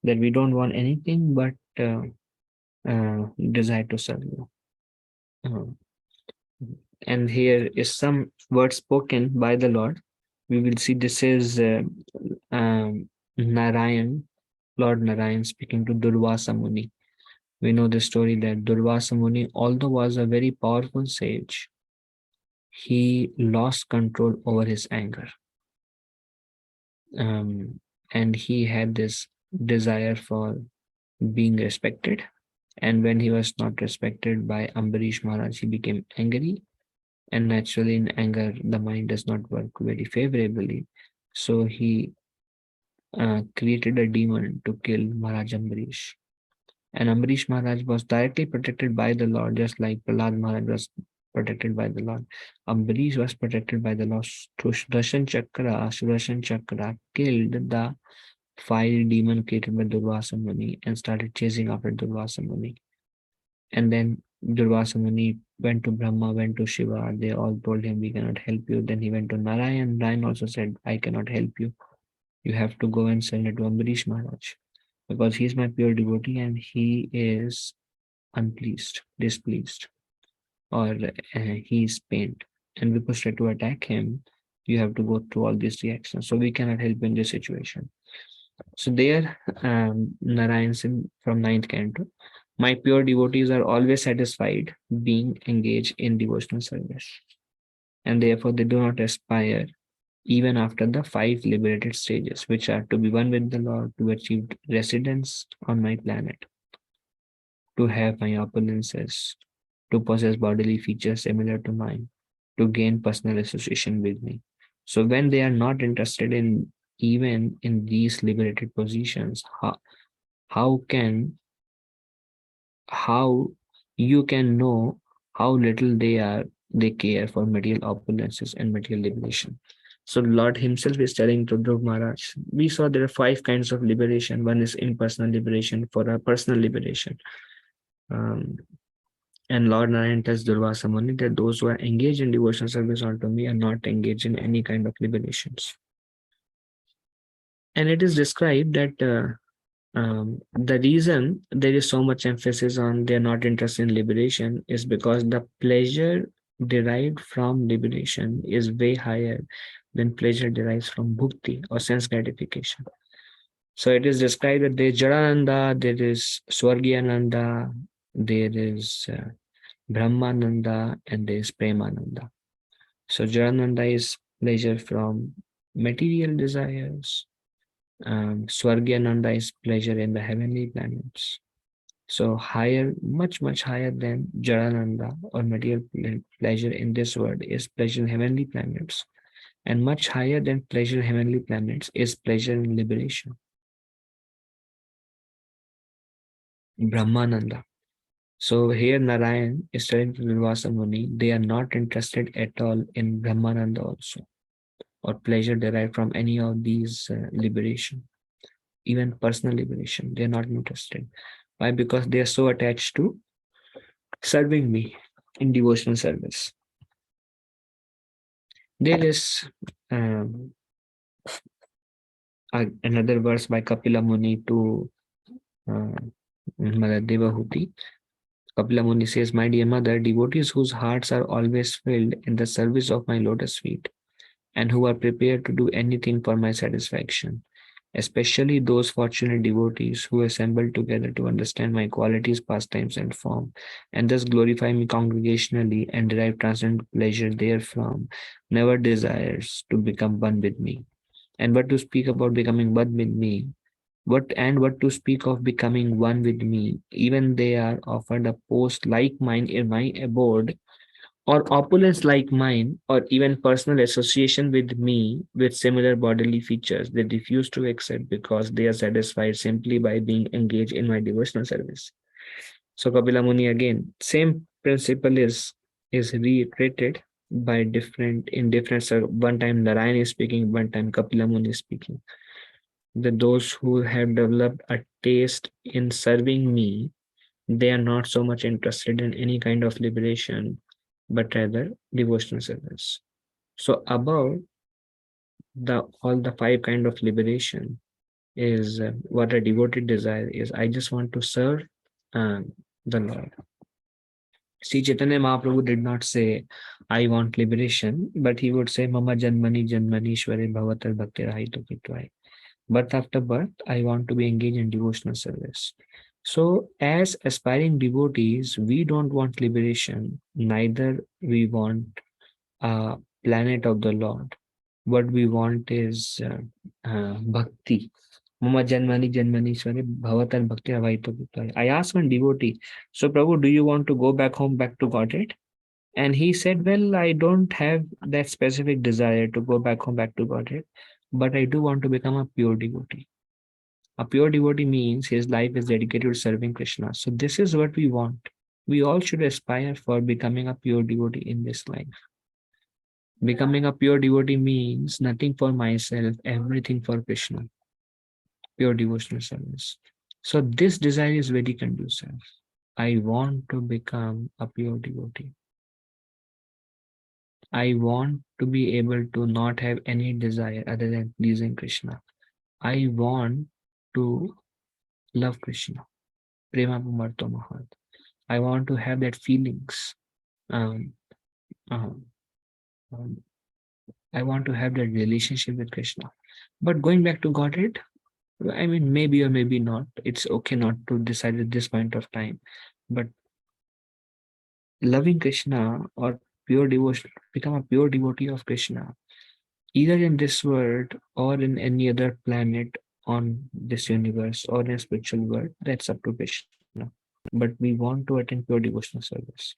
that we don't want anything but desire to serve you. Uh, and here is some words spoken by the Lord. We will see this is Narayan, Lord Narayan speaking to Durvasa Muni. We know the story that Durvasa Muni, although was a very powerful sage, he lost control over his anger. And he had this desire for being respected. And when he was not respected by Ambarish Maharaj, he became angry. And naturally, in anger, the mind does not work very favorably. So he created a demon to kill Maharaj Ambarish. And Ambarish Maharaj was directly protected by the Lord, just like Prahlad Maharaj was protected by the Lord. Ambarish was protected by the Lord. Sudarshan Chakra killed the fire demon created by Durvasa Muni and started chasing after Durvasa Muni. And then Durvasa Muni went to Brahma, went to Shiva. They all told him, we cannot help you. Then he went to Narayan. Narayan also said, I cannot help you. You have to go and surrender to Ambarish Maharaj, because he is my pure devotee and he is unpleased, displeased, or he is pained. And because try to attack him, you have to go through all these reactions. So we cannot help in this situation. So there, Narayan Singh from 9th canto, my pure devotees are always satisfied being engaged in devotional service, and therefore they do not aspire even after the 5 liberated stages, which are to be one with the Lord, to achieve residence on my planet, to have my opulences, to possess bodily features similar to mine, to gain personal association with me. So when they are not interested in even in these liberated positions, how can how you can know how little they care for material opulences and material liberation. So Lord himself is telling to Dhruv Maharaj, we saw there are 5 kinds of liberation. One is impersonal liberation for our personal liberation. Um, and Lord Narayan tells Durvasa Muni that those who are engaged in devotional service unto me are not engaged in any kind of liberations. And it is described that the reason there is so much emphasis on they're not interested in liberation is because the pleasure derived from liberation is way higher than pleasure derives from bhukti or sense gratification. So it is described that there is Jadananda, there is Swargiyananda, there is Brahmananda, and there is Premananda. So Jadananda is pleasure from material desires. Swargiyananda is pleasure in the heavenly planets. So higher, much higher than Jadananda or material pleasure in this world is pleasure in heavenly planets. And much higher than pleasure in heavenly planets is pleasure in liberation. Brahmananda. So here Narayan is telling to Durvasa Muni, they are not interested at all in Brahmananda also, or pleasure derived from any of these liberation, even personal liberation. They are not interested. Why? Because they are so attached to serving me in devotional service. There is another verse by Kapila Muni to Mother Devahuti. Kapila Muni says, my dear mother, devotees whose hearts are always filled in the service of my lotus feet and who are prepared to do anything for my satisfaction, especially those fortunate devotees who assemble together to understand my qualities, pastimes, and form, and thus glorify me congregationally and derive transcendental pleasure therefrom, never desires to become one with me. And what to speak about becoming one with me? What to speak of becoming one with me? Even they are offered a post like mine in my abode, or opulence like mine, or even personal association with me with similar bodily features, they refuse to accept because they are satisfied simply by being engaged in my devotional service. So Kapila Muni again, same principle is reiterated by different. So one time Narayan is speaking, one time Kapila Muni is speaking. That those who have developed a taste in serving me, they are not so much interested in any kind of liberation, but rather devotional service. So above the all the 5 kind of liberation is what a devoted desire is. I just want to serve the Lord. See, Chaitanya Mahaprabhu did not say, I want liberation, but he would say, Mama Janmani Janmanishwari Bhavatar Bhakti Rahito Kitvai. Birth after birth, I want to be engaged in devotional service. So, as aspiring devotees, we don't want liberation, neither we want a planet of the Lord. What we want is bhakti. Mama Janmani Janmanishwari Bhavatar Bhakti Avaito Kitvai. I asked one devotee, so Prabhu, do you want to go back home, back to Godhead? And he said, well, I don't have that specific desire to go back home, back to Godhead, but I do want to become a pure devotee. A pure devotee means his life is dedicated to serving Krishna. So this is what we want. We all should aspire for becoming a pure devotee in this life. Becoming a pure devotee means nothing for myself, everything for Krishna. Pure devotional service. So this desire is very conducive. I want to become a pure devotee. I want to be able to not have any desire other than pleasing Krishna. I want to love Krishna. Prema Pumarto Mahat. I want to have that feelings. Um, um, um, I want to have that relationship with Krishna. But going back to Godhead, I mean, maybe or maybe not. It's okay not to decide at this point of time. But loving Krishna or pure devotion, become a pure devotee of Krishna, either in this world or in any other planet on this universe or in a spiritual world, that's up to Krishna. But we want to attend pure devotional service.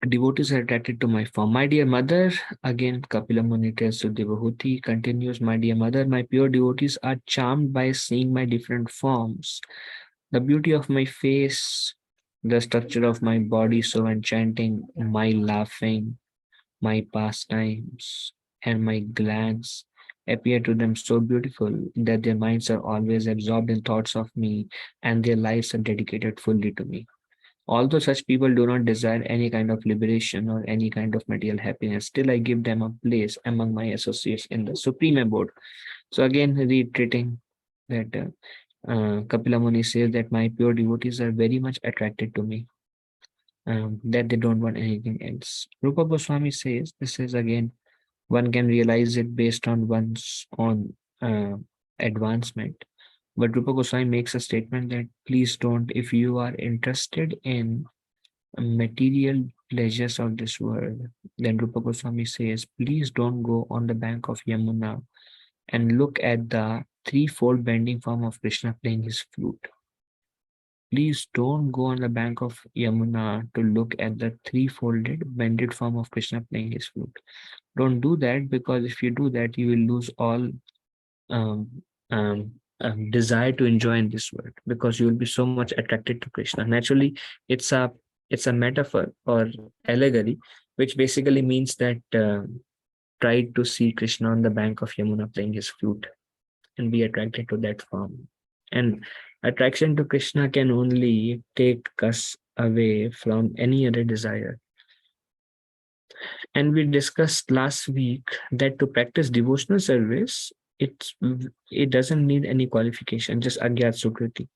Devotees are attracted to my form. My dear mother, again Kapila Muni tells to Devahuti, continues, my dear mother, my pure devotees are charmed by seeing my different forms. The beauty of my face, the structure of my body so enchanting, my laughing, my pastimes. and my glance appear to them so beautiful that their minds are always absorbed in thoughts of me and their lives are dedicated fully to me. Although such people do not desire any kind of liberation or any kind of material happiness, still I give them a place among my associates in the Supreme Abode. So again, reiterating that Kapila Muni says that my pure devotees are very much attracted to me, that they don't want anything else. Rupa Goswami says this is again, one can realize it based on one's own advancement. But Rupa Goswami makes a statement that please don't, if you are interested in material pleasures of this world, then Rupa Goswami says, please don't go on the bank of Yamuna and look at the threefold bending form of Krishna playing his flute. Please don't go on the bank of Yamuna to look at the three-folded bended form of Krishna playing his flute. Don't do that, because if you do that, you will lose all um, desire to enjoy in this world, because you will be so much attracted to Krishna. Naturally, it's a it's a metaphor or allegory, which basically means that try to see Krishna on the bank of Yamuna playing his flute and be attracted to that form. And attraction to Krishna can only take us away from any other desire. And we discussed last week that to practice devotional service, it doesn't need any qualification, just agyat sukriti.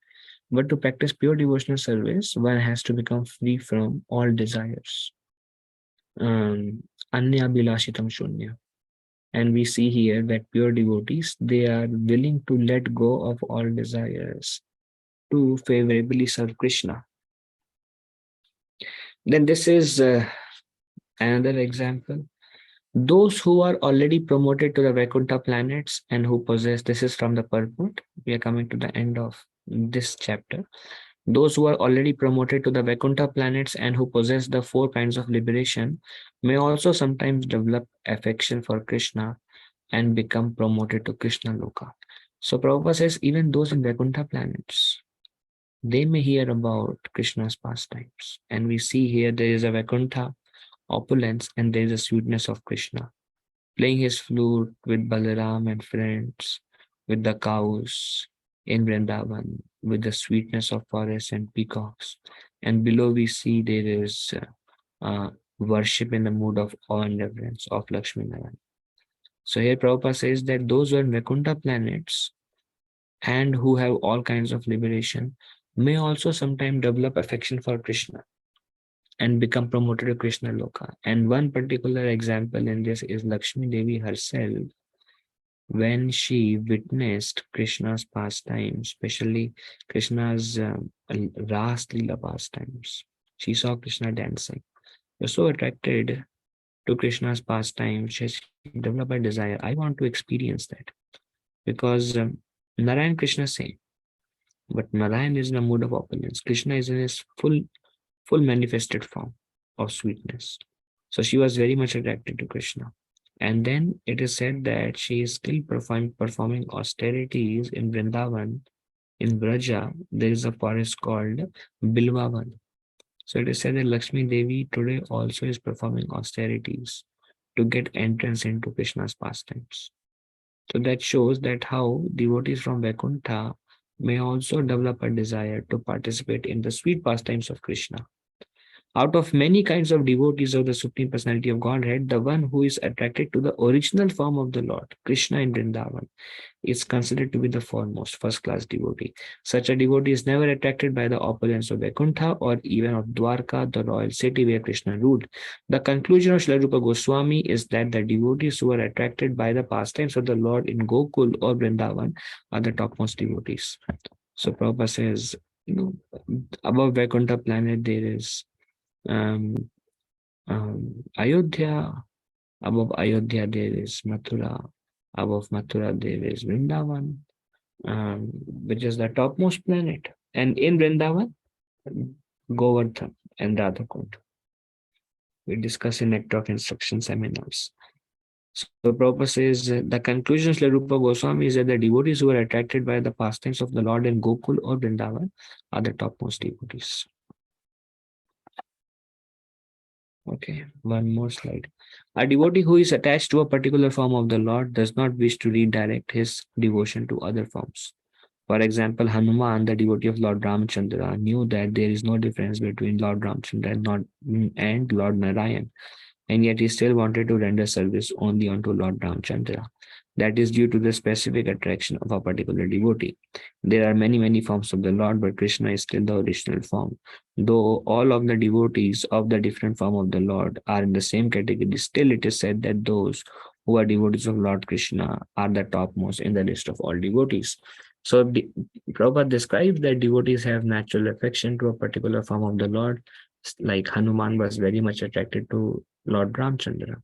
But to practice pure devotional service, one has to become free from all desires. Anya bilashitam shunya. And we see here that pure devotees, they are willing to let go of all desires to favorably serve Krishna. Then this is another example. Those who are already promoted to the Vaikuntha planets and who possess, this is from the purport, we are coming to the end of this chapter. Those who are already promoted to the Vaikuntha planets and who possess the four kinds of liberation may also sometimes develop affection for Krishna and become promoted to Krishna Loka. So Prabhupada says even those in Vaikuntha planets, they may hear about Krishna's pastimes. And we see here there is a Vaikuntha opulence and there is a sweetness of Krishna. Playing his flute with Balaram and friends, with the cows in Vrindavan, with the sweetness of forests and peacocks. And below we see there is worship in the mood of awe and reverence of Lakshmi Narayan. So here Prabhupada says that those who are in Vaikuntha planets and who have all kinds of liberation may also sometimes develop affection for Krishna and become promoted to Krishna Loka. And one particular example in this is Lakshmi Devi herself, when she witnessed Krishna's pastimes, especially Krishna's Ras Leela pastimes. She saw Krishna dancing. She was so attracted to Krishna's pastimes, she developed a desire. I want to experience that, because Narayan Krishna same, but Narayan is in a mood of opulence. Krishna is in his full manifested form of sweetness. So she was very much attracted to Krishna. And then it is said that she is still performing austerities in Vrindavan. In Braja, there is a forest called Bilvavan. So it is said that Lakshmi Devi today also is performing austerities to get entrance into Krishna's pastimes. So that shows that how devotees from Vaikuntha may also develop a desire to participate in the sweet pastimes of Krishna. Out of many kinds of devotees of the Supreme Personality of Godhead, the one who is attracted to the original form of the Lord, Krishna in Vrindavan, is considered to be the foremost, first-class devotee. Such a devotee is never attracted by the opulence of Vaikuntha or even of Dwarka, the royal city where Krishna ruled. The conclusion of Srila Rupa Goswami is that the devotees who are attracted by the pastimes of the Lord in Gokul or Vrindavan are the topmost devotees. So Prabhupada says, above Vaikuntha planet there is Ayodhya. Above Ayodhya there is Mathura. Above Mathura there is Vrindavan, which is the topmost planet. And in Vrindavan, Govardhan and Radhakund. We discuss in Nectar of Instruction seminars. So Prabhupada says the conclusion of Rupa Goswami is that the devotees who are attracted by the pastimes of the Lord in Gokul or Vrindavan are the topmost devotees. Okay, one more slide. A devotee who is attached to a particular form of the Lord does not wish to redirect his devotion to other forms. For example, Hanuman, the devotee of Lord Ramchandra, knew that there is no difference between Lord Ramchandra and Lord Narayan, and yet he still wanted to render service only unto Lord Ramchandra. That is due to the specific attraction of a particular devotee. There are many, many forms of the Lord, but Krishna is still the original form. Though all of the devotees of the different form of the Lord are in the same category, still it is said that those who are devotees of Lord Krishna are the topmost in the list of all devotees. So Prabhupada describes that devotees have natural affection to a particular form of the Lord, like Hanuman was very much attracted to Lord Ramchandra.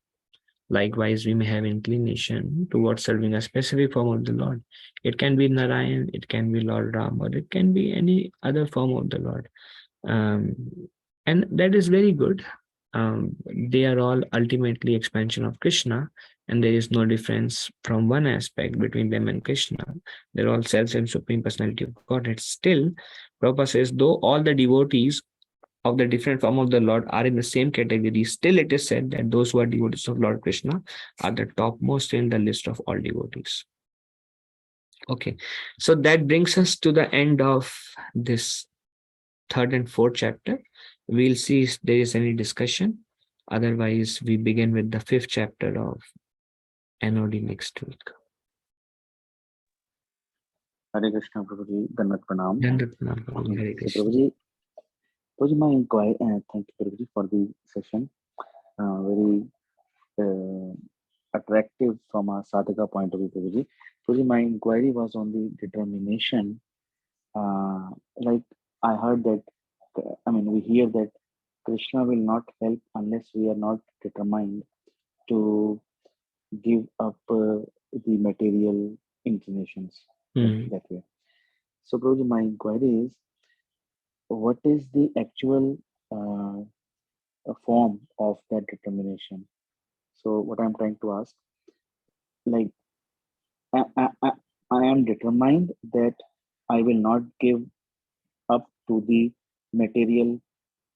Likewise, we may have inclination towards serving a specific form of the Lord. It can be Narayan, it can be Lord Ram, or it can be any other form of the Lord. Um, and that is very good. They are all ultimately expansion of Krishna, and there is no difference from one aspect between them and Krishna. They're all self and supreme personality of Godhead. Still, Prabhupada says, though all the devotees of the different form of the Lord are in the same category, still it is said that those who are devotees of Lord Krishna are the topmost in the list of all devotees. Okay, so that brings us to the end of this third and fourth chapter. We'll see if there is any discussion. Otherwise, we begin with the fifth chapter of NOD next week. Hare Krishna, Prabhuji, Dandat Pranam. Dandat Pranam, Prabhuji. Hare So, Krishna. Prabhuji, my inquiry, thank you, Prabhuji, for the session. Very attractive from a sadhaka point of view, Prabhuji. Prabhuji, my inquiry was on the determination. Like I heard that, we hear that Krishna will not help unless we are not determined to give up the material inclinations that way. So, Prabhuji, my inquiry is, what is the actual form of that determination? So, what I'm trying to ask, like, I am determined that I will not give up to the material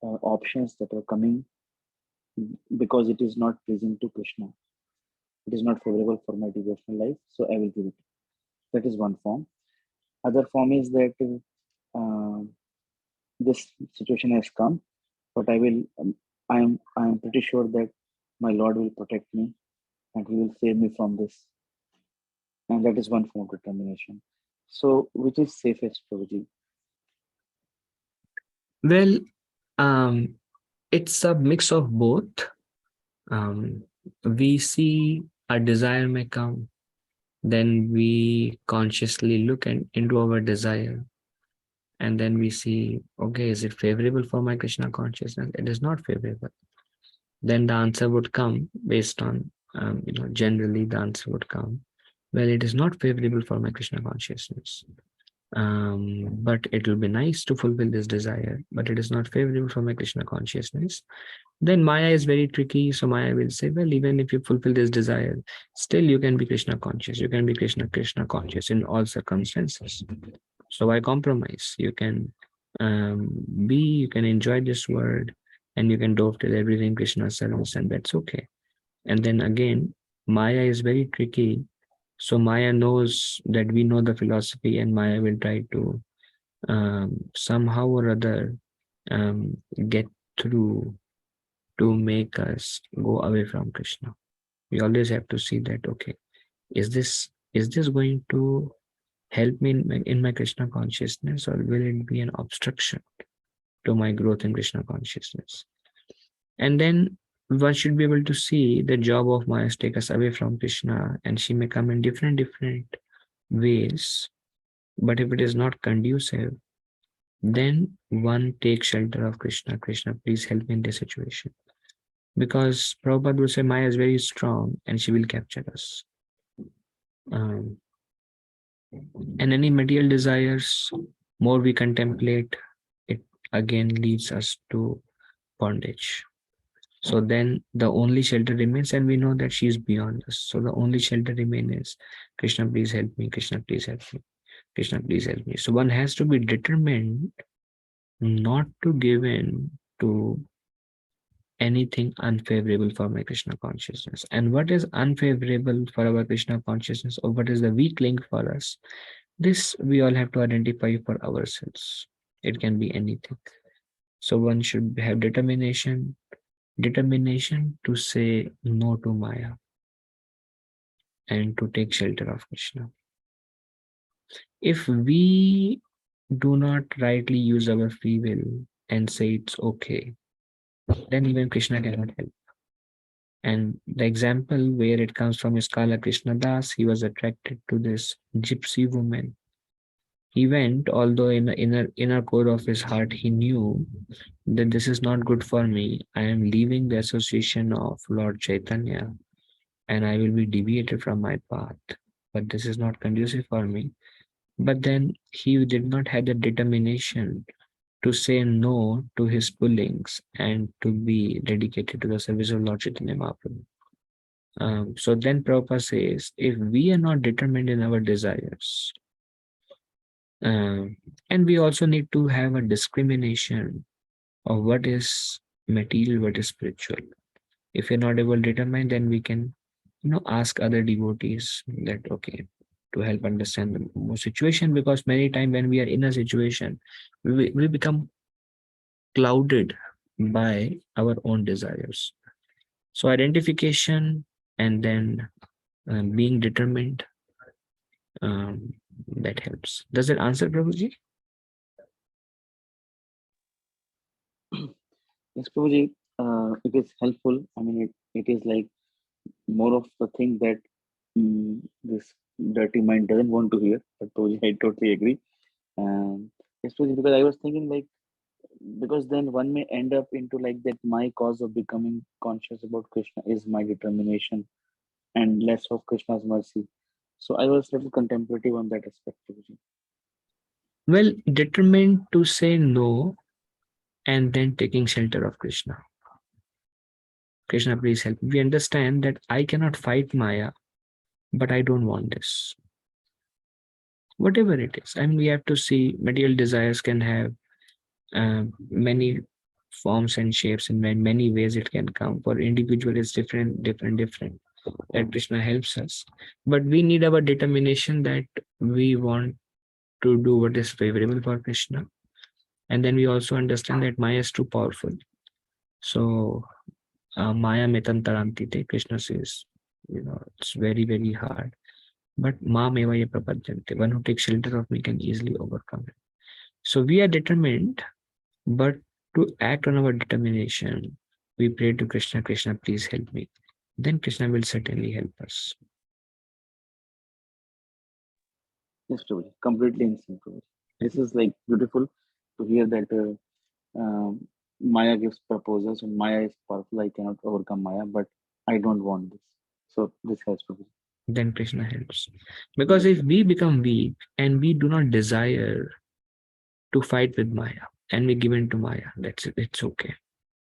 options that are coming because it is not pleasing to Krishna. It is not favorable for my devotional life, so I will give it. That is one form. Other form is that this situation has come, but I will. I am pretty sure that my Lord will protect me, and He will save me from this. And that is one form of determination. So, which is safest, Prabhuji? Well, it's a mix of both. We see a desire may come, then we consciously look into our desire, and then we see, okay, is it favorable for my Krishna consciousness? It is not favorable. Then the answer would come based on, generally the answer would come, well, it is not favorable for my Krishna consciousness. But it will be nice to fulfill this desire, but it is not favorable for my Krishna consciousness. Then Maya is very tricky. So Maya will say, well, even if you fulfill this desire, still you can be Krishna conscious. You can be Krishna conscious in all circumstances. So why compromise? You can you can enjoy this world, and you can dovetail everything Krishna service, and that's okay. And then again, Maya is very tricky. So Maya knows that we know the philosophy, and Maya will try to somehow or other get through to make us go away from Krishna. We always have to see that, okay, is this going to help me in my Krishna consciousness, or will it be an obstruction to my growth in Krishna consciousness? And then one should be able to see the job of Maya is take us away from Krishna, and she may come in different ways. But if it is not conducive, then one takes shelter of Krishna. Krishna, please help me in this situation. Because Prabhupada would say Maya is very strong and she will capture us. And any material desires, more we contemplate, it again leads us to bondage. So then the only shelter remains, and we know that she is beyond us. So the only shelter remains is Krishna, please help me. Krishna, please help me. Krishna, please help me. So one has to be determined not to give in to anything unfavorable for my Krishna consciousness. And what is unfavorable for our Krishna consciousness, or what is the weak link for us? This we all have to identify for ourselves. It can be anything. So one should have determination to say no to Maya and to take shelter of Krishna. If we do not rightly use our free will and say it's okay, then even Krishna cannot help. And the example where it comes from is Kala Krishna Das. He was attracted to this gypsy woman. He went, although in the inner core of his heart, he knew that this is not good for me. I am leaving the association of Lord Chaitanya and I will be deviated from my path. But this is not conducive for me. But then he did not have the determination to say no to his pullings and to be dedicated to the service of Lord Chaitanya Mahaprabhu. So then Prabhupada says, if we are not determined in our desires, and we also need to have a discrimination of what is material, what is spiritual. If you're not able to determine, then we can, ask other devotees that, okay, to help understand the situation, because many times when we are in a situation, we become clouded by our own desires. So identification and then being determined, that helps. Does it answer, Prabhuji? Yes, Prabhuji, it is helpful. I mean, it is like more of the thing that this dirty mind doesn't want to hear. But Prabhuji, I totally agree. Yes, Prabhuji, because I was thinking like, because then one may end up into like that my cause of becoming conscious about Krishna is my determination and less of Krishna's mercy. So I was a little contemplative on that aspect, Prabhuji. Well, determined to say no and then taking shelter of Krishna. Krishna, please help. We understand that I cannot fight Maya, but I don't want this. Whatever it is. I mean, we have to see material desires can have many forms and shapes, and in many ways it can come. For individual, it's different. That Krishna helps us. But we need our determination that we want to do what is favorable for Krishna. And then we also understand that Maya is too powerful. So Maya metantarantite, Krishna says, it's very, very hard. But ma meva ye prapadyante, one who takes shelter of me can easily overcome it. So we are determined, but to act on our determination, we pray to Krishna, Krishna, please help me. Then Krishna will certainly help us. Yes, Prabhuji, completely in sync, Prabhuji. This is like beautiful to hear that Maya gives proposals and Maya is powerful. I cannot overcome Maya, but I don't want this. So this has to be. Then Krishna helps. Because if we become weak and we do not desire to fight with Maya and we give in to Maya, that's it, it's okay.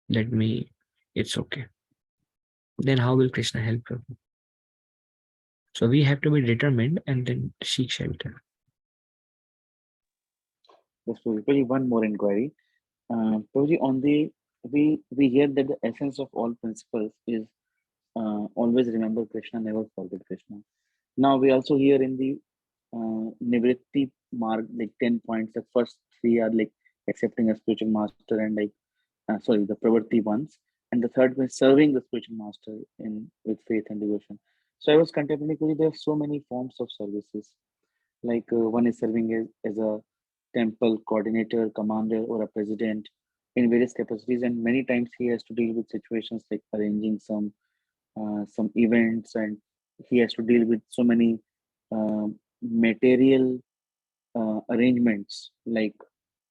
It's okay. Then how will Krishna help you? So we have to be determined and then seek shelter. Yes, Prabhuji, one more inquiry. Prabhuji, on the we hear that the essence of all principles is always remember Krishna, never forget Krishna. Now we also hear in the Nivritti mark like 10 points. The first three are like accepting a spiritual master and like sorry, the Pravarti ones, and the third one is serving the spiritual master in with faith and devotion. So I was contemplating there are so many forms of services. Like one is serving as a temple coordinator, commander, or a president in various capacities, and many times he has to deal with situations like arranging some events, and he has to deal with so many material arrangements like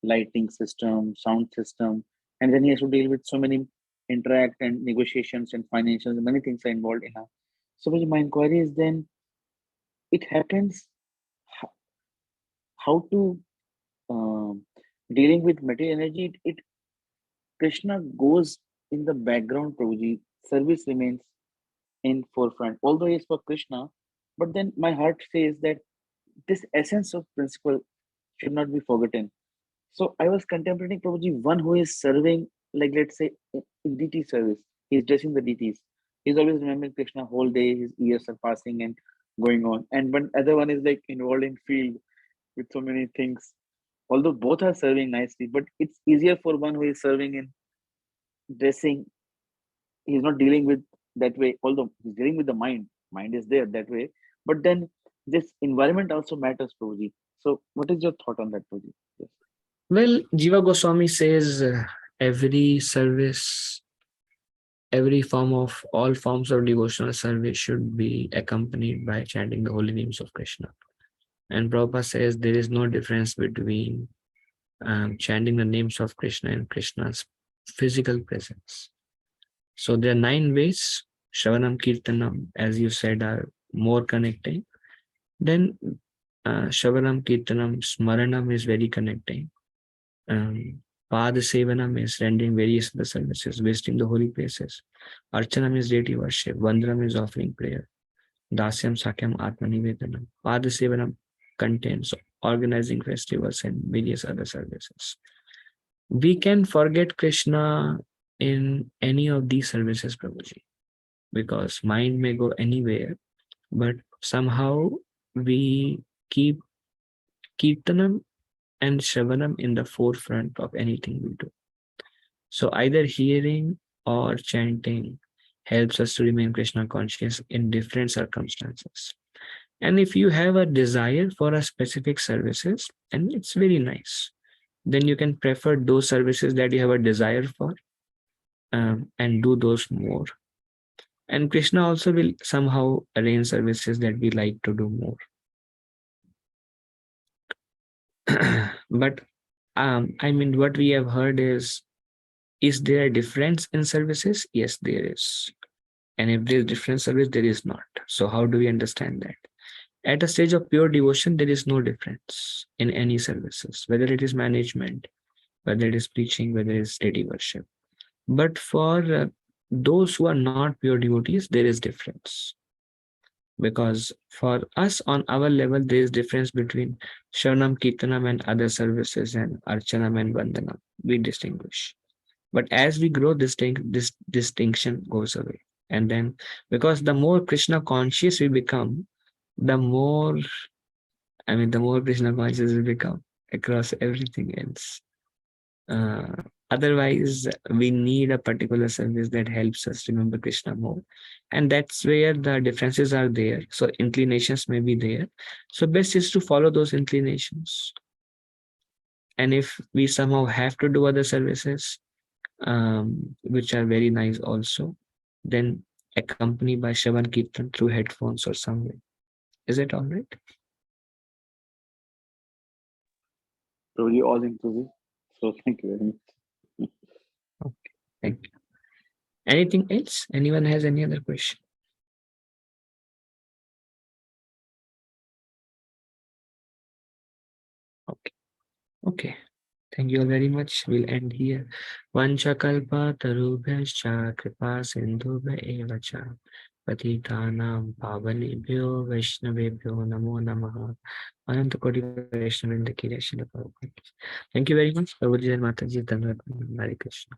lighting system, sound system, and then he has to deal with so many interact and negotiations and financials. And many things are involved in that. So, my inquiry is then it happens how to dealing with material energy. It Krishna goes in the background, Prabhuji. Service remains in forefront, although it's for Krishna. But then my heart says that this essence of principle should not be forgotten. So I was contemplating, Prabhuji, one who is serving like let's say in DT service, he's dressing the DTs. He's always remembering Krishna whole day. His years are passing and going on. And one other one is like involved in field with so many things. Although both are serving nicely, but it's easier for one who is serving in dressing. He's not dealing with that way. Although he's dealing with the mind. Mind is there that way. But then this environment also matters, Prabhuji. So what is your thought on that, Prabhuji? Yes. Well, Jiva Goswami says every service, every form of all forms of devotional service should be accompanied by chanting the holy names of Krishna. And Prabhupada says there is no difference between chanting the names of Krishna and Krishna's physical presence. So there are 9 ways. Shravanam, Kirtanam, as you said, are more connecting. Then Shravanam, Kirtanam, Smaranam is very connecting. Pada Sevanam is rendering various other services, visiting the holy places. Archanam is deity worship. Vandranam is offering prayer. Dasyam, Sakyam, Atmanivedanam. Pada Sevanam contains organizing festivals and various other services. We can forget Krishna in any of these services, Prabhuji, because mind may go anywhere, but somehow we keep Kirtanam and Shravanam in the forefront of anything we do. So either hearing or chanting helps us to remain Krishna conscious in different circumstances. And if you have a desire for a specific services, and it's very nice, then you can prefer those services that you have a desire for, and do those more. And Krishna also will somehow arrange services that we like to do more. But I mean, what we have heard is there a difference in services? Yes, there is. And if there is different service, there is not. So how do we understand that? At a stage of pure devotion, there is no difference in any services, whether it is management, whether it is preaching, whether it is deity worship. But for those who are not pure devotees, there is difference. Because for us on our level, there is difference between Sharanam, Kirtanam and other services and Archanam and Vandanam. We distinguish. But as we grow, this distinction goes away. And then, because the more Krishna conscious we become, the more Krishna conscious we become across everything else. Otherwise, we need a particular service that helps us remember Krishna more. And that's where the differences are there. So inclinations may be there. So best is to follow those inclinations. And if we somehow have to do other services, which are very nice also, then accompanied by Shravan Kirtan through headphones or some way. Is it all right? Prabhuji, all inclusive. So thank you very much. Okay, thank you. Anything else? Anyone has any other question? Okay. Okay. Thank you all very much. We'll end here. Vanchakalpa tarubhyascha kripa sindhubhya eva cha patitanam pavanebhyo vaishnavebhyo namo namaha. Ananta Koti Vaishnavendra ki Rashila Prabhupada. Thank you very much. Prabhuji and Mataji, Dhanavad. Hare Krishna.